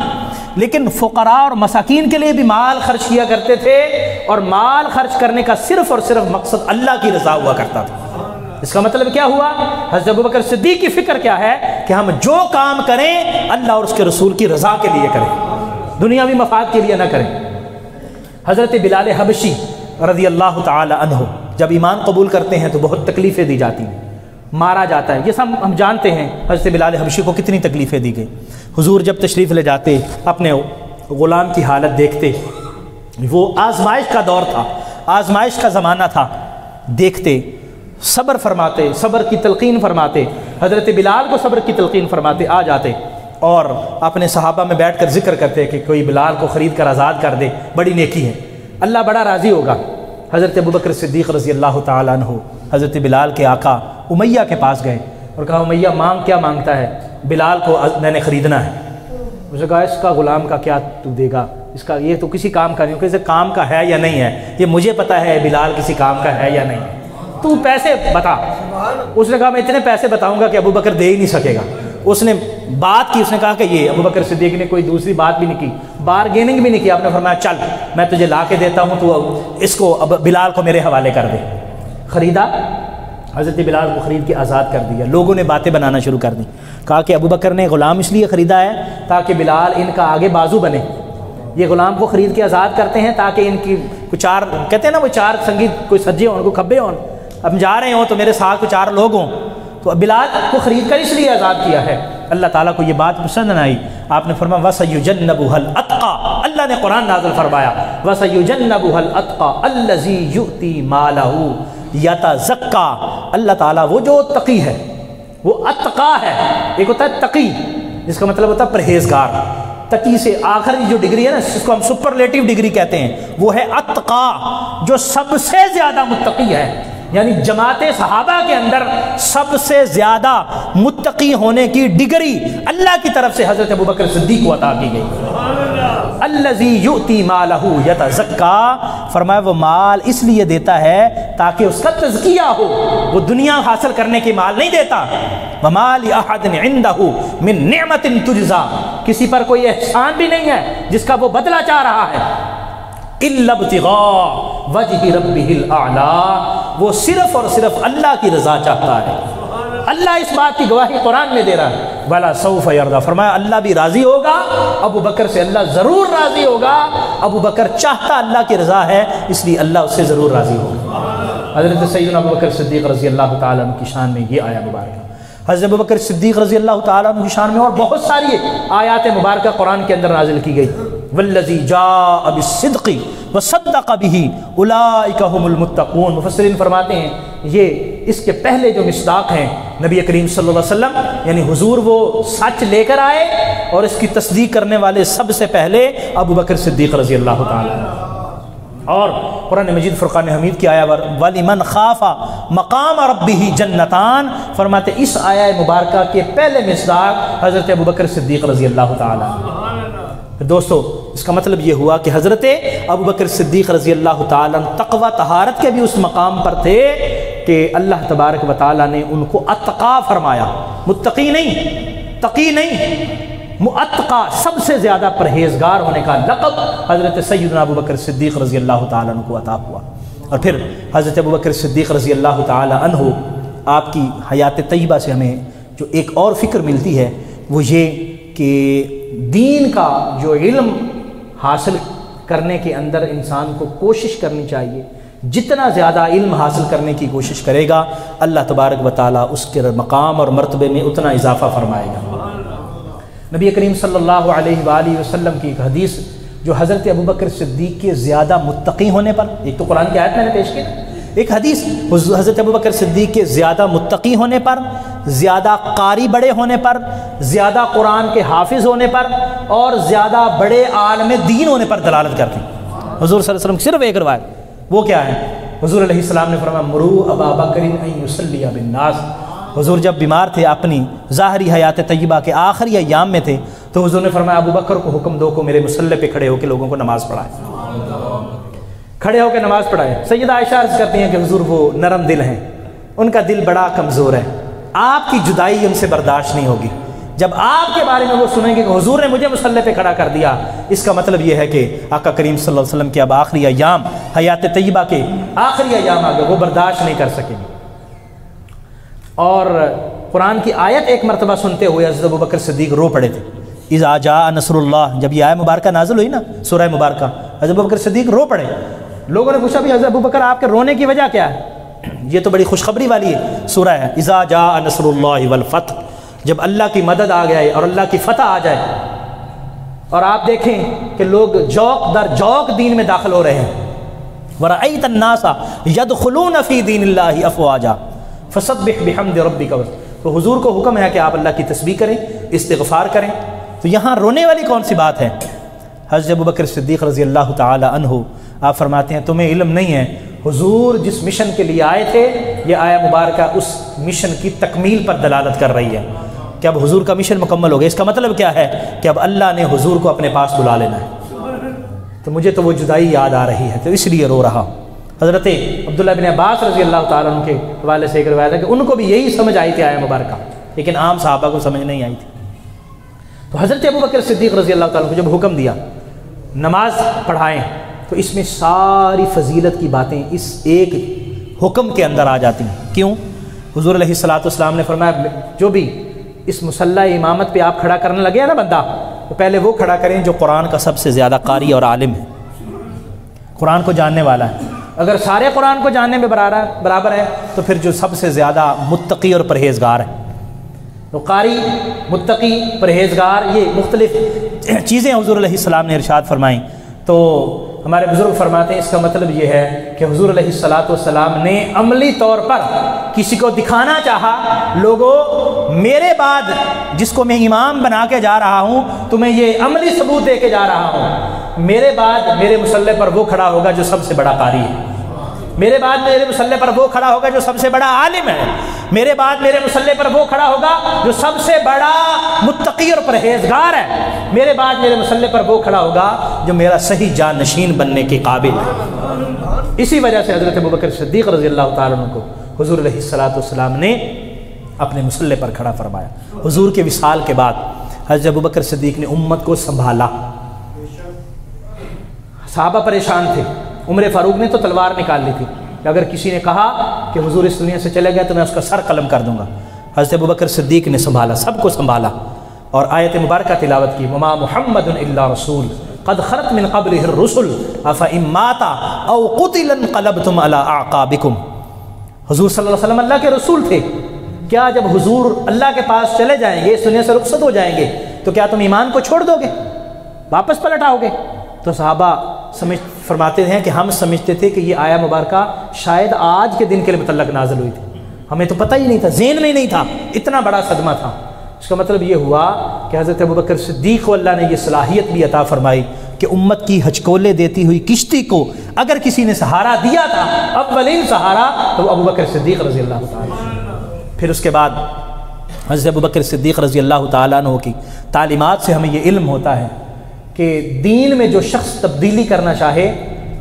لیکن فقراء اور مساکین کے لیے بھی مال خرچ کیا کرتے تھے، اور مال خرچ کرنے کا صرف اور صرف مقصد اللہ کی رضا ہوا کرتا تھا۔ اس کا مطلب کیا ہوا؟ حضرت ابو بکر صدیق کی فکر کیا ہے کہ ہم جو کام کریں اللہ اور اس کے رسول کی رضا کے لیے کریں، دنیاوی مفاد کے لیے نہ کریں۔ حضرت بلال حبشی رضی اللہ تعالی عنہ جب ایمان قبول کرتے ہیں تو بہت تکلیفیں دی جاتی ہیں، مارا جاتا ہے، یہ سب ہم جانتے ہیں حضرت بلال حبشی کو کتنی تکلیفیں دی گئی۔ حضور جب تشریف لے جاتے اپنے غلام کی حالت دیکھتے، وہ آزمائش کا دور تھا، آزمائش کا زمانہ تھا، دیکھتے، صبر فرماتے، صبر کی تلقین فرماتے، حضرت بلال کو صبر کی تلقین فرماتے، آ جاتے اور اپنے صحابہ میں بیٹھ کر ذکر کرتے کہ کوئی بلال کو خرید کر آزاد کر دے، بڑی نیکی ہے، اللہ بڑا راضی ہوگا۔ حضرت ابوبکر صدیق رضی اللہ تعالیٰ عنہ حضرت بلال کے آقا امیہ کے پاس گئے اور کہا امیہ مانگ کیا مانگتا ہے؟ بلال کو میں نے خریدنا ہے۔ اس نے کہا اس کا غلام کا کیا تو دے گا، اس کا یہ تو کسی کام کا نہیں، کسی کام کا ہے یا نہیں ہے، یہ مجھے پتا ہے بلال کسی کام کا ہے یا نہیں، تو پیسے بتا۔ اس نے کہا میں اتنے پیسے بتاؤں گا کہ ابوبکر دے ہی نہیں سکے گا۔ اس نے بات کی، اس نے کہا کہ یہ ابوبکر صدیق نے کوئی دوسری بات بھی نہیں کی، بارگیننگ بھی نہیں کی، آپ نے فرمایا چل میں تجھے لا کے دیتا ہوں، تو اس کو اب بلال کو میرے حوالے کر دے۔ خریدا، حضرت بلال کو خرید کے آزاد کر دیا۔ لوگوں نے باتیں بنانا شروع کر دیں، کہا کہ ابوبکر نے غلام اس لیے خریدا ہے تاکہ بلال ان کا آگے بازو بنے، یہ غلام کو خرید کے آزاد کرتے ہیں تاکہ ان کی کچھ چار، کہتے ہیں نا وہ چار سنگی کوئی سجے ہوں، کوئی کھبے ہوں، اب جا رہے ہوں تو میرے ساتھ کچھ چار لوگ ہوں، تو بلال کو خرید کر اس لیے آزاد کیا ہے۔ اللہ تعالیٰ کو یہ بات پسند نہ آئی، آپ نے فرمایا وَسَيُجَنَّبُهَا الْأَتْقَى، اللہ نے قرآن نازل فرمایا وَسَيُجَنَّبُهَا الْأَتْقَى الَّذِي يُؤْتِي مَالَهُ يَتَزَكَّى، اللہ تعالیٰ وہ جو تقی ہے، وہ اتقا ہے، ایک ہوتا ہے تقی جس کا مطلب ہوتا ہے پرہیزگار، تقی سے آخری جو ڈگری ہے نا جس کو ہم سپرلیٹیو ڈگری کہتے ہیں، وہ ہے اتقا، جو سب سے زیادہ متقی ہے، یعنی جماعت صحابہ کے اندر سب سے زیادہ متقی ہونے کی ڈگری اللہ کی طرف سے حضرت ابوبکر صدیق کو عطا کی گئی۔ الذی یؤتی مالہ یتزکا، فرمایا وہ مال اس لیے دیتا ہے تاکہ اس کا تزکیہ ہو، وہ دنیا حاصل کرنے کی مال نہیں دیتا۔ وما لأحد عنده من نعمت تجزا، کسی پر کوئی احسان بھی نہیں ہے جس کا وہ بدلہ چاہ رہا ہے، الا ابتغاء وجہ ربہ الاعلی، وہ صرف اور صرف اللہ کی رضا چاہتا ہے۔ اللہ اس بات کی گواہی قرآن میں دے رہا ہے وَلَا سَوْفَ يَرْضَى، فرمایا اللہ بھی راضی ہوگا، ابو بکر سے اللہ ضرور راضی ہوگا، ابو بکر چاہتا اللہ کی رضا ہے اس لیے اللہ اس سے ضرور راضی ہوگا۔ حضرت سیدنا ابو بکر صدیق رضی اللہ تعالیٰ عنہ کی شان میں یہ آیا مبارکہ، حضرت ابو بکر صدیق رضی اللہ تعالیٰ عنہ کی شان میں اور بہت ساری آیات مبارکہ قرآن کے اندر نازل کی گئی۔ والذی جاء بالصدق وصدق به اولئک هم المتقون، مفسرین فرماتے ہیں یہ اس کے پہلے جو مصداق ہیں نبی کریم صلی اللہ علیہ وسلم، یعنی حضور وہ سچ لے کر آئے اور اس کی تصدیق کرنے والے سب سے پہلے ابو بکر صدیق رضی اللہ تعالیٰ عنہ۔ اور قرآن مجید فرقان حمید کی آیا وَلِمَنْ خَافَ مَقَامَ رَبِّهِ جَنَّتَانِ، فرماتے اس آیہ مبارکہ کے پہلے مصداق حضرت ابو بکر صدیق رضی اللہ تعالیٰ عنہ۔ دوستو اس کا مطلب یہ ہوا کہ حضرت ابو بکر صدیق رضی اللہ تعالیٰ عنہ تقوی طہارت کے بھی اس مقام پر تھے کہ اللہ تبارک و تعالیٰ نے ان کو اتقا فرمایا، متقی نہیں، تقی نہیں، متقا، سب سے زیادہ پرہیزگار ہونے کا لقب حضرت سیدنا ابو بکر صدیق رضی اللہ تعالیٰ عنہ کو عطا ہوا۔ اور پھر حضرت ابو بکر صدیق رضی اللہ تعالیٰ عنہ آپ کی حیات طیبہ سے ہمیں جو ایک اور فکر ملتی ہے وہ یہ کہ دین کا جو علم حاصل کرنے کے اندر انسان کو کوشش کرنی چاہیے، جتنا زیادہ علم حاصل کرنے کی کوشش کرے گا اللہ تبارک و تعالیٰ اس کے مقام اور مرتبے میں اتنا اضافہ فرمائے گا۔ نبی کریم صلی اللہ علیہ وآلہ وسلم کی ایک حدیث جو حضرت ابوبکر صدیق کے زیادہ متقی ہونے پر، ایک تو قرآن کی آیت میں نے پیش کی، ایک حدیث حضرت ابوبکر صدیق کے زیادہ متقی ہونے پر، زیادہ قاری بڑے ہونے پر، زیادہ قرآن کے حافظ ہونے پر اور زیادہ بڑے عالم دین ہونے پر دلالت کرتی ہیں۔ حضور صلی اللہ علیہ وسلم صرف ایک روایت، وہ کیا ہے؟ حضور علیہ السلام نے فرمایا مرو ابا بکر ان یصلی بالناس، حضور جب بیمار تھے اپنی ظاہری حیات طیبہ کے آخری ایام میں تھے تو حضور نے فرمایا ابو بکر کو حکم دو کہ میرے مصلی پہ کھڑے ہو کے لوگوں کو نماز پڑھائے، کھڑے ہو کے نماز پڑھائے۔ سیدہ عائشہ عرض کرتی ہیں کہ حضور وہ نرم دل ہیں، ان کا دل بڑا کمزور ہے، آپ کی جدائی ان سے برداشت نہیں ہوگی۔ جب آپ کے بارے میں وہ سنیں گے کہ حضور نے مجھے مصلی پہ کھڑا کر دیا، اس کا مطلب یہ ہے کہ آقا کریم صلی اللہ علیہ وسلم کے اب آخری ایام، حیات طیبہ کے آخری ایام آگے، وہ برداشت نہیں کر سکیں گے۔ اور قرآن کی آیت ایک مرتبہ سنتے ہوئے حضرت ابوبکر صدیق رو پڑے تھے، اذا جاء نصر اللہ، جب یہ آیت مبارکہ نازل ہوئی نا سورہ مبارکہ، حضرت ابوبکر صدیق رو پڑے۔ لوگوں نے پوچھا بھی حضرت ابوبکر آپ کے رونے کی وجہ کیا ہے؟ یہ تو بڑی خوشخبری والی ہے سورہ ہے، اذا جاء نصر اللہ والفتح، جب اللہ کی مدد آ جائے اور اللہ کی فتح آ جائے اور آپ دیکھیں کہ لوگ جوق در جوق دین میں داخل ہو رہے ہیں، وَرَأَيْتَ النَّاسَ يَدْخُلُونَ فِي دِينِ اللَّهِ أَفْوَاجًا فَسَبِّحْ بِحَمْدِ رَبِّكَ۔ تو حضور کو حکم ہے کہ آپ اللہ کی تسبیح کریں، استغفار کریں۔ تو یہاں رونے والی کون سی بات ہے؟ حضرت ابوبکر صدیق رضی اللہ تعالی عنہ آپ فرماتے ہیں تمہیں علم نہیں ہے حضور جس مشن کے لیے آئے تھے، یہ آیا مبارکہ اس مشن کی تکمیل پر دلالت کر رہی ہے کہ اب حضور کا مشن مکمل ہو گیا۔ اس کا مطلب کیا ہے کہ اب اللہ نے حضور کو اپنے پاس بلا لینا ہے۔ تو مجھے تو وہ جدائی یاد آ رہی ہے، تو اس لیے رو رہا ہوں۔ حضرت عبداللہ بن عباس رضی اللہ تعالیٰ عنہ کے حوالے سے ایک روایت ہے کہ ان کو بھی یہی سمجھ آئی تھی آیا مبارکہ، لیکن عام صحابہ کو سمجھ نہیں آئی تھی۔ تو حضرت ابوبکر صدیق رضی اللہ تعالیٰ عنہ کو جب حکم دیا نماز پڑھائیں، تو اس میں ساری فضیلت کی باتیں اس ایک حکم کے اندر آ جاتی ہیں۔ کیوں؟ حضور علیہ الصلوۃ والسلام نے فرمایا جو بھی اس مصلی امامت پہ آپ کھڑا کرنے لگے ہیں نا بندہ، تو پہلے وہ کھڑا کریں جو قرآن کا سب سے زیادہ قاری اور عالم ہے، قرآن کو جاننے والا ہے۔ اگر سارے قرآن کو جاننے میں برابر ہے تو پھر جو سب سے زیادہ متقی اور پرہیزگار ہے۔ تو قاری، متقی، پرہیزگار، یہ مختلف چیزیں حضور علیہ السلام نے ارشاد فرمائیں۔ تو ہمارے بزرگ فرماتے ہیں اس کا مطلب یہ ہے کہ حضور علیہ الصلوۃ والسلام نے عملی طور پر کسی کو دکھانا چاہا، لوگوں میرے بعد جس کو میں امام بنا کے جا رہا ہوں تمہیں یہ عملی ثبوت دے کے جا رہا ہوں، میرے بعد میرے مصلی پر وہ کھڑا ہوگا جو سب سے بڑا قاری ہے، میرے بعد میرے مصلی پر وہ کھڑا ہوگا جو سب سے بڑا عالم ہے، میرے بعد میرے مصلی پر وہ کھڑا ہوگا جو سب سے بڑا متقی اور پرہیزگار ہے، میرے بعد میرے مصلی پر وہ کھڑا ہوگا جو میرا صحیح جانشین بننے کے قابل ہے۔ اسی وجہ سے حضرت ابوبکر صدیق رضی اللہ تعالیٰ عنہ کو حضور علیہ الصلوۃ والسلام نے اپنے مصلی پر کھڑا فرمایا۔ حضور کے وصال کے بعد حضرت ابوبکر صدیق نے امت کو سنبھالا۔ صحابہ پریشان تھے، عمر فاروق نے تو تلوار نکال لی تھی کہ اگر کسی نے کہا کہ حضور اس دنیا سے چلے گئے تو میں اس کا سر قلم کر دوں گا۔ حضرت ابوبکر صدیق نے سنبھالا، سب کو سنبھالا اور آیت مبارکہ تلاوت کی، وما محمد الا رسول قد خلت من قبلہ الرسل افإن مات او قتل انقلبتم علی اعقابکم۔ حضور صلی اللہ علیہ وسلم اللہ کے رسول تھے، کیا جب حضور اللہ کے پاس چلے جائیں گے، اس دنیا سے رخصت ہو جائیں گے، تو کیا تم ایمان کو چھوڑ دو گے، واپس پلٹ آؤ گے؟ تو صحابہ فرماتے ہیں کہ ہم سمجھتے تھے کہ یہ آیا مبارکہ شاید آج کے دن کے متعلق نازل ہوئی تھی، ہمیں تو پتہ ہی نہیں تھا، ذہن میں نہیں تھا، اتنا بڑا صدمہ تھا۔ اس کا مطلب یہ ہوا کہ حضرت ابوبکر صدیق کو اللہ نے یہ صلاحیت بھی عطا فرمائی کہ امت کی ہچکولے دیتی ہوئی کشتی کو اگر کسی نے سہارا دیا تھا، اولین سہارا، تو وہ ابوبکر صدیق رضی اللہ تعالیٰ۔ پھر اس کے بعد حضرت ابوبکر صدیق رضی اللہ تعالیٰ عنہ کی تعلیمات سے ہمیں یہ علم ہوتا ہے کہ دین میں جو شخص تبدیلی کرنا چاہے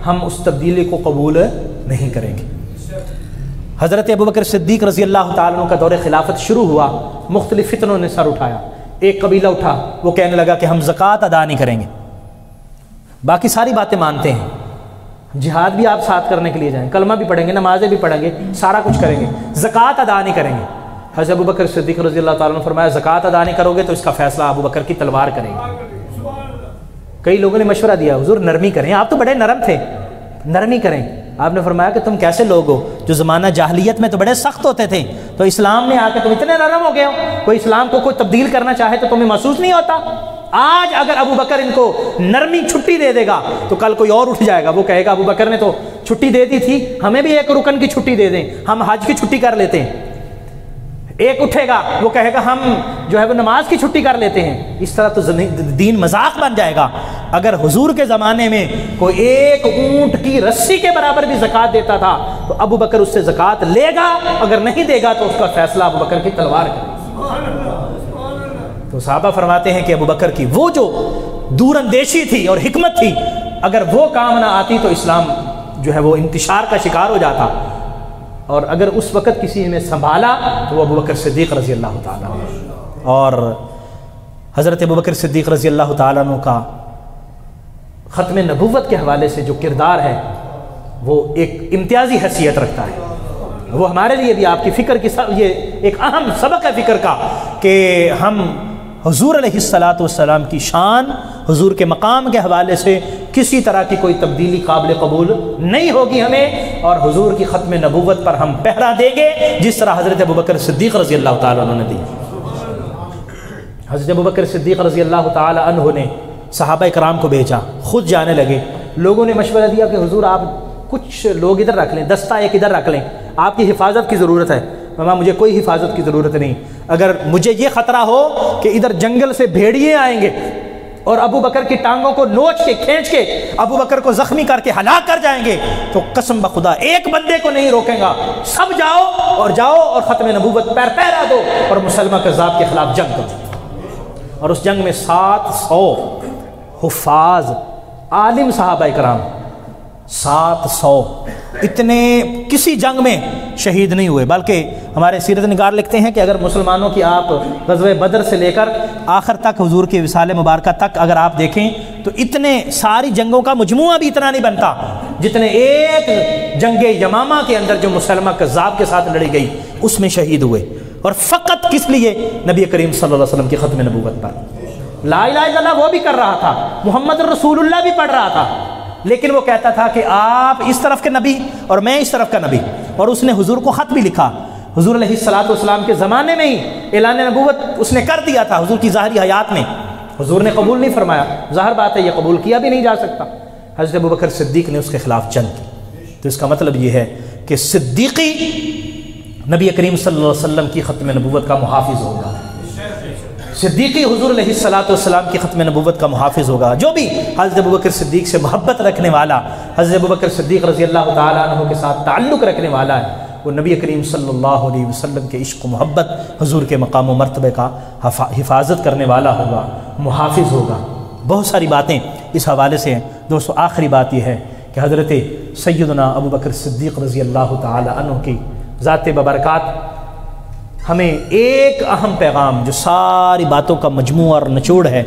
ہم اس تبدیلی کو قبول نہیں کریں گے۔ حضرت ابوبکر صدیق رضی اللہ تعالیٰ عنہ کا دور خلافت شروع ہوا، مختلف فتنوں نے سر اٹھایا۔ ایک قبیلہ اٹھا، وہ کہنے لگا کہ ہم زکوٰۃ ادا نہیں کریں گے، باقی ساری باتیں مانتے ہیں، جہاد بھی آپ ساتھ کرنے کے لیے جائیں، کلمہ بھی پڑھیں گے، نمازیں بھی پڑھیں گے، سارا کچھ کریں گے، زکوٰۃ ادا نہیں کریں گے۔ حضرت ابوبکر صدیق رضی اللہ تعالیٰ عنہ نے فرمایا زکوٰۃ ادا نہیں کرو گے تو اس کا فیصلہ ابوبکر کی تلوار کرے گی۔ کئی لوگوں نے مشورہ دیا حضور نرمی کریں، آپ تو بڑے نرم تھے، نرمی کریں۔ آپ نے فرمایا کہ تم کیسے لوگ ہو جو زمانہ جاہلیت میں تو بڑے سخت ہوتے تھے، تو اسلام میں آ کے تم اتنے نرم ہو گئے ہو، کوئی اسلام کو کوئی تبدیل کرنا چاہے تو تمہیں محسوس نہیں ہوتا؟ آج اگر ابوبکر ان کو نرمی چھٹی دے دے گا تو کل کوئی اور اٹھ جائے گا، وہ کہے گا ابوبکر نے تو چھٹی دے دی تھی، ہمیں بھی ایک رکن کی چھٹی دے دیں، ہم حج کی چھٹی کر لیتے ہیں۔ ایک اٹھے گا وہ کہے گا ہم جو ہے وہ نماز کی چھٹی کر لیتے ہیں۔ اس طرح تو دین مذاق بن جائے گا۔ اگر حضور کے زمانے میں کوئی ایک اونٹ کی رسی کے برابر بھی زکوٰۃ دیتا تھا تو ابوبکر اس سے زکوٰۃ لے گا، اگر نہیں دے گا تو اس کا فیصلہ ابوبکر کی تلوار کرے۔ تو صحابہ فرماتے ہیں کہ ابوبکر کی وہ جو دور اندیشی تھی اور حکمت تھی، اگر وہ کام نہ آتی تو اسلام جو ہے وہ انتشار کا شکار ہو جاتا، اور اگر اس وقت کسی نے سنبھالا تو وہ ابوبکر صدیق رضی اللہ تعالیٰ عنہ۔ اور حضرت ابوبکر صدیق رضی اللہ تعالیٰ عنہ کا ختم نبوت کے حوالے سے جو کردار ہے وہ ایک امتیازی حیثیت رکھتا ہے۔ وہ ہمارے لیے بھی آپ کی فکر کی یہ ایک اہم سبق ہے فکر کا کہ ہم حضور علیہ الصلوۃ والسلام کی شان، حضور کے مقام کے حوالے سے کسی طرح کی کوئی تبدیلی قابل قبول نہیں ہوگی ہمیں، اور حضور کی ختم نبوت پر ہم پہرا دیں گے جس طرح حضرت ابوبکر صدیق رضی اللہ تعالیٰ عنہ نے دی۔ حضرت ابوبکر صدیق رضی اللہ تعالیٰ عنہ نے صحابہ کرام کو بھیجا، خود جانے لگے۔ لوگوں نے مشورہ دیا کہ حضور آپ کچھ لوگ ادھر رکھ لیں، دستہ ایک ادھر رکھ لیں، آپ کی حفاظت کی ضرورت ہے۔ ماما مجھے کوئی حفاظت کی ضرورت نہیں، اگر مجھے یہ خطرہ ہو کہ ادھر جنگل سے بھیڑیے آئیں گے اور ابو بکر کی ٹانگوں کو نوچ کے کھینچ کے ابو بکر کو زخمی کر کے ہلاک کر جائیں گے، تو قسم بخدا ایک بندے کو نہیں روکیں گا، سب جاؤ اور ختم نبوت پیر پیرا دو اور مسلمہ کذاب کے خلاف جنگ کرو۔ اور اس جنگ میں 700 حفاظ عالم صحابہ کرام، 700 اتنے کسی جنگ میں شہید نہیں ہوئے، بلکہ ہمارے سیرت نگار لکھتے ہیں کہ اگر مسلمانوں کی آپ غزوہ بدر سے لے کر آخر تک حضور کے وصال مبارکہ تک اگر آپ دیکھیں تو اتنے ساری جنگوں کا مجموعہ بھی اتنا نہیں بنتا جتنے ایک جنگ یمامہ کے اندر جو مسلمہ کذاب کے ساتھ لڑی گئی اس میں شہید ہوئے، اور فقط کس لیے؟ نبی کریم صلی اللہ علیہ وسلم کی ختم نبوت پر۔ لا الہ الا اللہ وہ بھی کر رہا تھا، محمد رسول اللہ بھی پڑھ رہا تھا، لیکن وہ کہتا تھا کہ آپ اس طرف کے نبی اور میں اس طرف کا نبی، اور اس نے حضور کو خط بھی لکھا۔ حضور علیہ الصلوۃ والسلام کے زمانے میں ہی اعلان نبوت اس نے کر دیا تھا، حضور کی ظاہری حیات میں۔ حضور نے قبول نہیں فرمایا، ظاہر بات ہے یہ قبول کیا بھی نہیں جا سکتا۔ حضرت ابوبکر صدیق نے اس کے خلاف جنگ کی۔ تو اس کا مطلب یہ ہے کہ صدیقی نبی کریم صلی اللہ علیہ وسلم کی ختم نبوت کا محافظ ہوگا، صدیقی حضور علیہ الصلوۃ والسلام کی ختم نبوت کا محافظ ہوگا۔ جو بھی حضرت ابوبکر صدیق سے محبت رکھنے والا، حضرت ابوبکر صدیق رضی اللہ تعالیٰ عنہ کے ساتھ تعلق رکھنے والا ہے، وہ نبی کریم صلی اللہ علیہ وسلم کے عشق و محبت، حضور کے مقام و مرتبے کا حفاظت کرنے والا ہوگا، محافظ ہوگا۔ بہت ساری باتیں اس حوالے سے ہیں۔ دوستو آخری بات یہ ہے کہ حضرت سیدنا ابوبکر صدیق رضی اللہ تعالیٰ عنہ کی ذات ببرکات ہمیں ایک اہم پیغام جو ساری باتوں کا مجموعہ اور نچوڑ ہے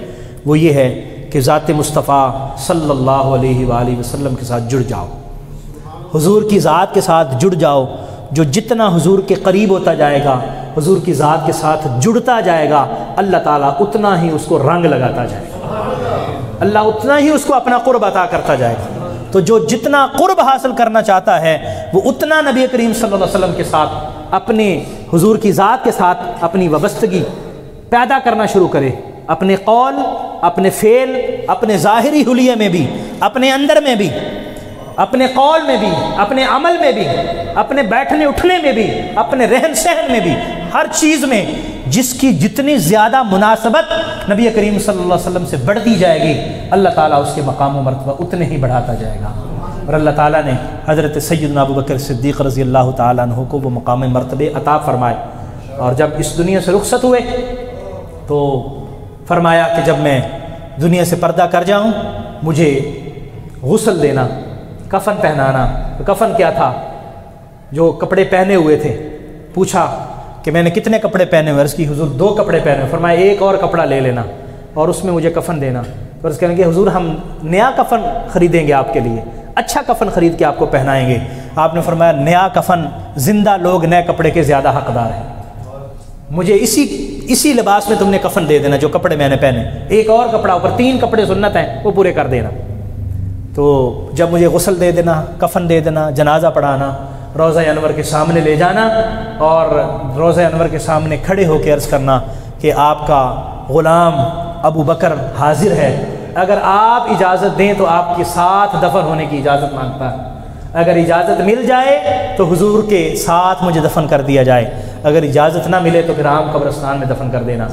وہ یہ ہے کہ ذات مصطفیٰ صلی اللہ علیہ وآلہ وسلم کے ساتھ جڑ جاؤ، حضور کی ذات کے ساتھ جڑ جاؤ۔ جو جتنا حضور کے قریب ہوتا جائے گا، حضور کی ذات کے ساتھ جڑتا جائے گا، اللہ تعالیٰ اتنا ہی اس کو رنگ لگاتا جائے گا، اللہ اتنا ہی اس کو اپنا قرب عطا کرتا جائے گا۔ تو جو جتنا قرب حاصل کرنا چاہتا ہے وہ اتنا نبی کریم صلی اللہ علیہ وسلم کے ساتھ، اپنے حضور کی ذات کے ساتھ اپنی وابستگی پیدا کرنا شروع کرے، اپنے قول، اپنے فعل، اپنے ظاہری حلیے میں بھی، اپنے اندر میں بھی، اپنے قول میں بھی، اپنے عمل میں بھی، اپنے بیٹھنے اٹھنے میں بھی، اپنے رہن سہن میں بھی، ہر چیز میں جس کی جتنی زیادہ مناسبت نبی کریم صلی اللہ علیہ وسلم سے بڑھتی جائے گی، اللہ تعالیٰ اس کے مقام و مرتبہ اتنے ہی بڑھاتا جائے گا۔ اور اللہ تعالیٰ نے حضرت سیدنا ابوبکر صدیق رضی اللہ تعالیٰ عنہ کو وہ مقام مرتبے عطا فرمائے، اور جب اس دنیا سے رخصت ہوئے تو فرمایا کہ جب میں دنیا سے پردہ کر جاؤں مجھے غسل دینا، کفن پہنانا۔ تو کفن کیا تھا؟ جو کپڑے پہنے ہوئے تھے۔ پوچھا کہ میں نے کتنے کپڑے پہنے ہوئے؟ عرض کی حضور 2 کپڑے پہنے ہوئے۔ فرمایا ایک اور کپڑا لے لینا اور اس میں مجھے کفن دینا۔ تو عرض کہیں گے حضور ہم نیا کفن خریدیں گے آپ کے لیے، اچھا کفن خرید کے آپ کو پہنائیں گے۔ آپ نے فرمایا نیا کفن، زندہ لوگ نئے کپڑے کے زیادہ حقدار ہیں، مجھے اسی لباس میں تم نے کفن دے دینا جو کپڑے میں نے پہنے، ایک اور کپڑا اوپر، 3 کپڑے سنت ہیں وہ پورے کر دینا۔ تو جب مجھے غسل دے دینا، کفن دے دینا، جنازہ پڑھانا، روضہ انور کے سامنے لے جانا اور روضہ انور کے سامنے کھڑے ہو کے عرض کرنا کہ آپ کا غلام ابو بکر حاضر ہے، اگر آپ اجازت دیں تو آپ کے ساتھ دفن ہونے کی اجازت مانگتا ہے، اگر اجازت مل جائے تو حضور کے ساتھ مجھے دفن کر دیا جائے، اگر اجازت نہ ملے تو پھر عام قبرستان میں دفن کر دینا۔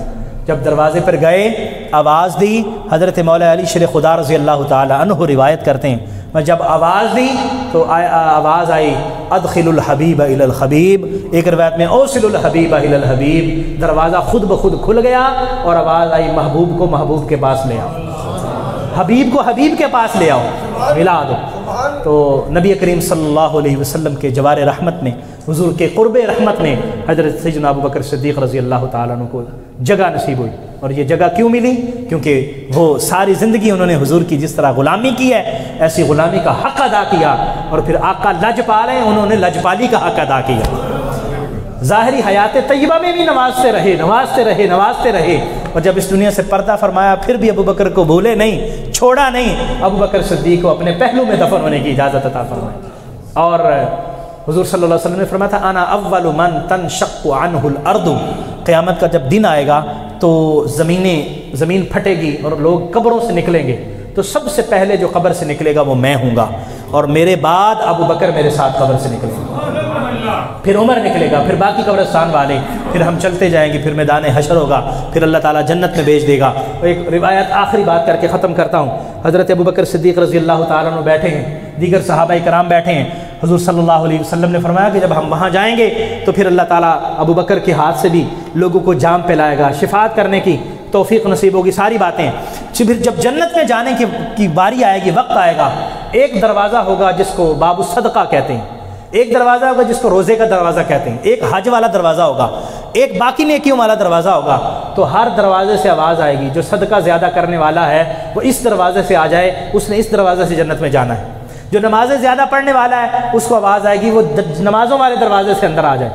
جب دروازے پر گئے، آواز دی، حضرت مولا علی شیر خدا رضی اللہ تعالی عنہ روایت کرتے ہیں، میں جب آواز دی تو آواز آئی ادخل الحبیب الی الحبیب، ایک روایت میں اوصل الحبیب الی الحبیب، دروازہ خود بخود کھل گیا اور آواز آئی محبوب کو محبوب کے پاس لے آؤ، حبیب کو حبیب کے پاس لے آؤ، ملا دو۔ تو نبی کریم صلی اللہ علیہ وسلم کے جوار رحمت میں، حضور کے قرب رحمت میں حضرت سیدنا ابوبکر صدیق رضی اللہ تعالیٰ عنہ کو جگہ نصیب ہوئی۔ اور یہ جگہ کیوں ملی؟ کیونکہ وہ ساری زندگی انہوں نے حضور کی جس طرح غلامی کی ہے ایسی غلامی کا حق ادا کیا، اور پھر آقا لجپال ہیں، انہوں نے لجپالی کا حق ادا کیا۔ ظاہری حیات طیبہ میں بھی نوازتے رہے، اور جب اس دنیا سے پردہ فرمایا پھر بھی ابوبکر کو بھولے نہیں، چھوڑا نہیں، ابوبکر صدیق کو اپنے پہلو میں دفن ہونے کی اجازت عطا فرمائی۔ اور حضور صلی اللہ علیہ وسلم نے فرمایا تھا انا اول من تنشق عنہ الارض، قیامت کا جب دن آئے گا تو زمین پھٹے گی اور لوگ قبروں سے نکلیں گے، تو سب سے پہلے جو قبر سے نکلے گا وہ میں ہوں گا، اور میرے بعد ابو بکر میرے ساتھ قبر سے نکلے گا، پھر عمر نکلے گا، پھر باقی قبرستان والے، پھر ہم چلتے جائیں گے، پھر میدان حشر ہوگا، پھر اللہ تعالیٰ جنت میں بھیج دے گا۔ ایک روایت آخری بات کر کے ختم کرتا ہوں۔ حضرت ابو بکر صدیق رضی اللہ تعالیٰ عنہ بیٹھے ہیں، دیگر صحابہ کرام بیٹھے ہیں، حضور صلی اللہ علیہ وسلم نے فرمایا کہ جب ہم وہاں جائیں گے تو پھر اللہ تعالیٰ ابو بکر کے ہاتھ سے بھی لوگوں کو جام پلائے گا، شفاعت کرنے کی توفیق نصیب ہوگی، ساری باتیں۔ پھر جب جنت میں جانے کی باری آئے گی، وقت آئے گا، ایک دروازہ ہوگا جس کو باب الصدقہ کہتے ہیں، ایک دروازہ ہوگا جس کو روزے کا دروازہ کہتے ہیں، ایک حج والا دروازہ ہوگا، ایک باقی نیکیوں والا دروازہ ہوگا۔ تو ہر دروازے سے آواز آئے گی، جو صدقہ زیادہ کرنے والا ہے وہ اس دروازے سے آ جائے، اس نے اس دروازے سے جنت میں جانا ہے۔ جو نمازیں زیادہ پڑھنے والا ہے اس کو آواز آئے گی، وہ نمازوں والے دروازے سے اندر آ جائے۔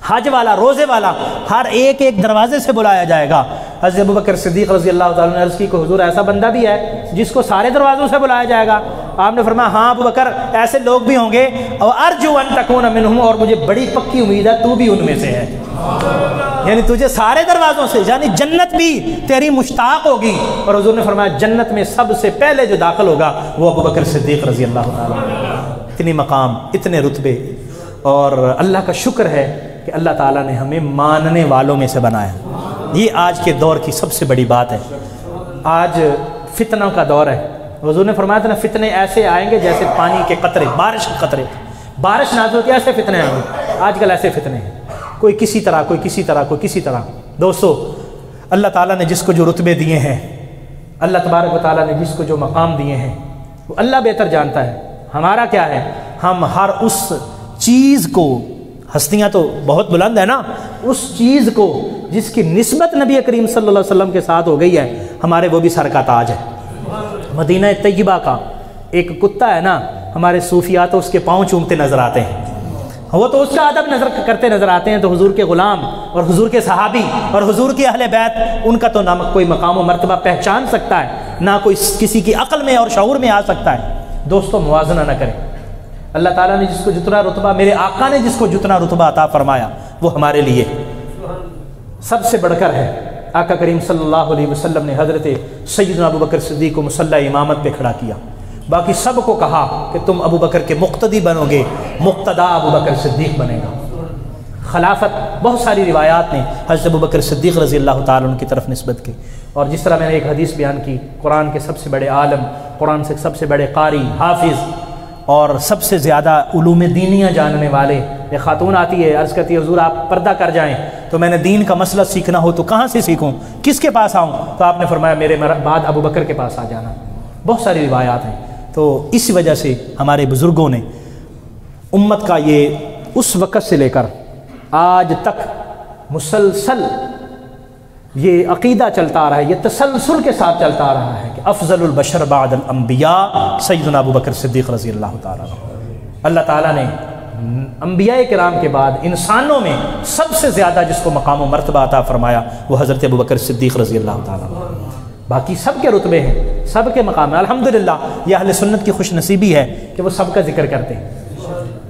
حج والا، روزے والا، ہر ایک دروازے سے بلایا جائے گا۔ حضرت ابو بکر صدیق رضی اللہ تعالیٰ نے عرض کی کہ حضور ایسا بندہ بھی ہے جس کو سارے دروازوں سے بلایا جائے گا؟ آپ نے فرمایا ہاں ابو بکر، ایسے لوگ بھی ہوں گے، اور ارجو ان تکون منہم، اور مجھے بڑی پکی امید ہے تو بھی ان میں سے ہے، یعنی تجھے سارے دروازوں سے، یعنی جنت بھی تیری مشتاق ہوگی۔ اور حضور نے فرمایا جنت میں سب سے پہلے جو داخل ہوگا وہ ابو بکر صدیق رضی اللہ تعالیٰ عنہ۔ اتنی مقام، اتنے رتبے، اور اللہ کا شکر ہے کہ اللہ تعالیٰ نے ہمیں ماننے والوں میں سے بنایا۔ یہ آج کے دور کی سب سے بڑی بات ہے۔ آج فتنوں کا دور ہے، حضور نے فرمایا تھا نا فتنے ایسے آئیں گے جیسے پانی کے قطرے، بارش کے قطرے، بارش نازل ہوتی ہے ایسے فتنے آئیں گے۔ آج کل ایسے فتنے ہیں، کوئی کسی طرح، کوئی کسی طرح، کوئی کسی طرح۔ دوستو، اللہ تعالیٰ نے جس کو جو رتبے دیے ہیں، اللہ تبارک و تعالیٰ نے جس کو جو مقام دیے ہیں، وہ اللہ بہتر جانتا ہے۔ ہمارا کیا ہے؟ ہم ہر اس چیز کو، ہستیاں تو بہت بلند ہے نا، اس چیز کو جس کی نسبت نبی کریم صلی اللہ علیہ وسلم کے ساتھ ہو گئی ہے، ہمارے وہ بھی سر کا تاج ہے۔ مدینہ طیبہ کا ایک کتا ہے نا، ہمارے صوفیات تو اس کے پاؤں چومتے نظر آتے ہیں، وہ تو اس کا ادب کرتے نظر آتے ہیں، تو حضور کے غلام اور حضور کے صحابی اور حضور کے اہل بیت، ان کا تو نہ کوئی مقام و مرتبہ پہچان سکتا ہے، نہ کوئی کسی کی عقل میں اور شعور میں آ سکتا ہے۔ دوستو، موازنہ نہ کریں۔ اللہ تعالیٰ نے جس کو جتنا رتبہ، میرے آقا نے جس کو جتنا رتبہ عطا فرمایا، وہ ہمارے لیے سب سے بڑھ کر ہے۔ آقا کریم صلی اللہ علیہ وسلم نے حضرت سیدنا ابو بکر صدیق کو مصلی امامت پہ کھڑا کیا، باقی سب کو کہا کہ تم ابو بکر کے مقتدی بنو گے، مقتدا ابو بکر صدیق بنے گا۔ خلافت بہت ساری روایات نے حضرت ابو بکر صدیق رضی اللہ تعالیٰ عنہ کی طرف نسبت کی، اور جس طرح میں نے ایک حدیث بیان کی، قرآن کے سب سے بڑے عالم، قرآن سے سب سے بڑے قاری، حافظ، اور سب سے زیادہ علوم دینیاں جاننے والے، ایک خاتون آتی ہے، عرض کرتی ہے حضور آپ پردہ کر جائیں تو میں نے دین کا مسئلہ سیکھنا ہو تو کہاں سے سیکھوں، کس کے پاس آؤں؟ تو آپ نے فرمایا میرے بعد ابو بکر کے پاس آ جانا۔ بہت ساری روایات ہیں۔ تو اس وجہ سے ہمارے بزرگوں نے امت کا یہ اس وقت سے لے کر آج تک مسلسل یہ عقیدہ چلتا آ رہا ہے، یہ تسلسل کے ساتھ چلتا آ رہا ہے کہ افضل البشر بعد الانبیاء سیدنا ابو بکر صدیق رضی اللہ تعالیٰ عنہ۔ اللہ تعالیٰ نے انبیاء کرام کے بعد انسانوں میں سب سے زیادہ جس کو مقام و مرتبہ عطا فرمایا وہ حضرت ابو بکر صدیق رضی اللہ تعالیٰ عنہ۔ باقی سب کے رتبے ہیں، سب کے مقام ہیں، الحمدللہ۔ یہ اہل سنت کی خوش نصیبی ہے کہ وہ سب کا ذکر کرتے ہیں۔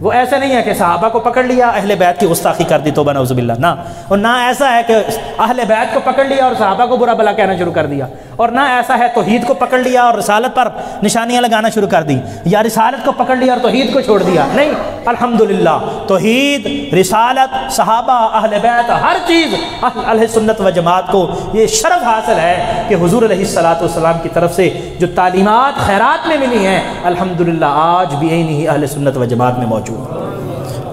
وہ ایسا نہیں ہے کہ صحابہ کو پکڑ لیا اہل بیت کی گستاخی کر دی، توبہ نعوذ باللہ، نہ، اور نہ ایسا ہے کہ اہل بیت کو پکڑ لیا اور صحابہ کو برا بلا کہنا شروع کر دیا، اور نہ ایسا ہے توحید کو پکڑ لیا اور رسالت پر نشانیاں لگانا شروع کر دی، یا رسالت کو پکڑ لیا اور توحید کو چھوڑ دیا۔ نہیں، الحمدللہ، توحید، رسالت، صحابہ، اہل بیت، ہر چیز اہل سنت و جماعت کو یہ شرف حاصل ہے کہ حضور علیہ الصلوۃ والسلام کی طرف سے جو تعلیمات خیرات میں ملی ہیں، الحمدللہ آج بھی یہی اہل سنت و جماعت میں موجود۔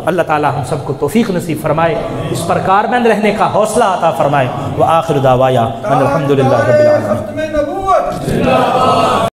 اللہ تعالی ہم سب کو توفیق نصیب فرمائے، اس پر کاربند رہنے کا حوصلہ عطا فرمائے۔ وآخر دعوایا ان الحمدللہ رب العالمین۔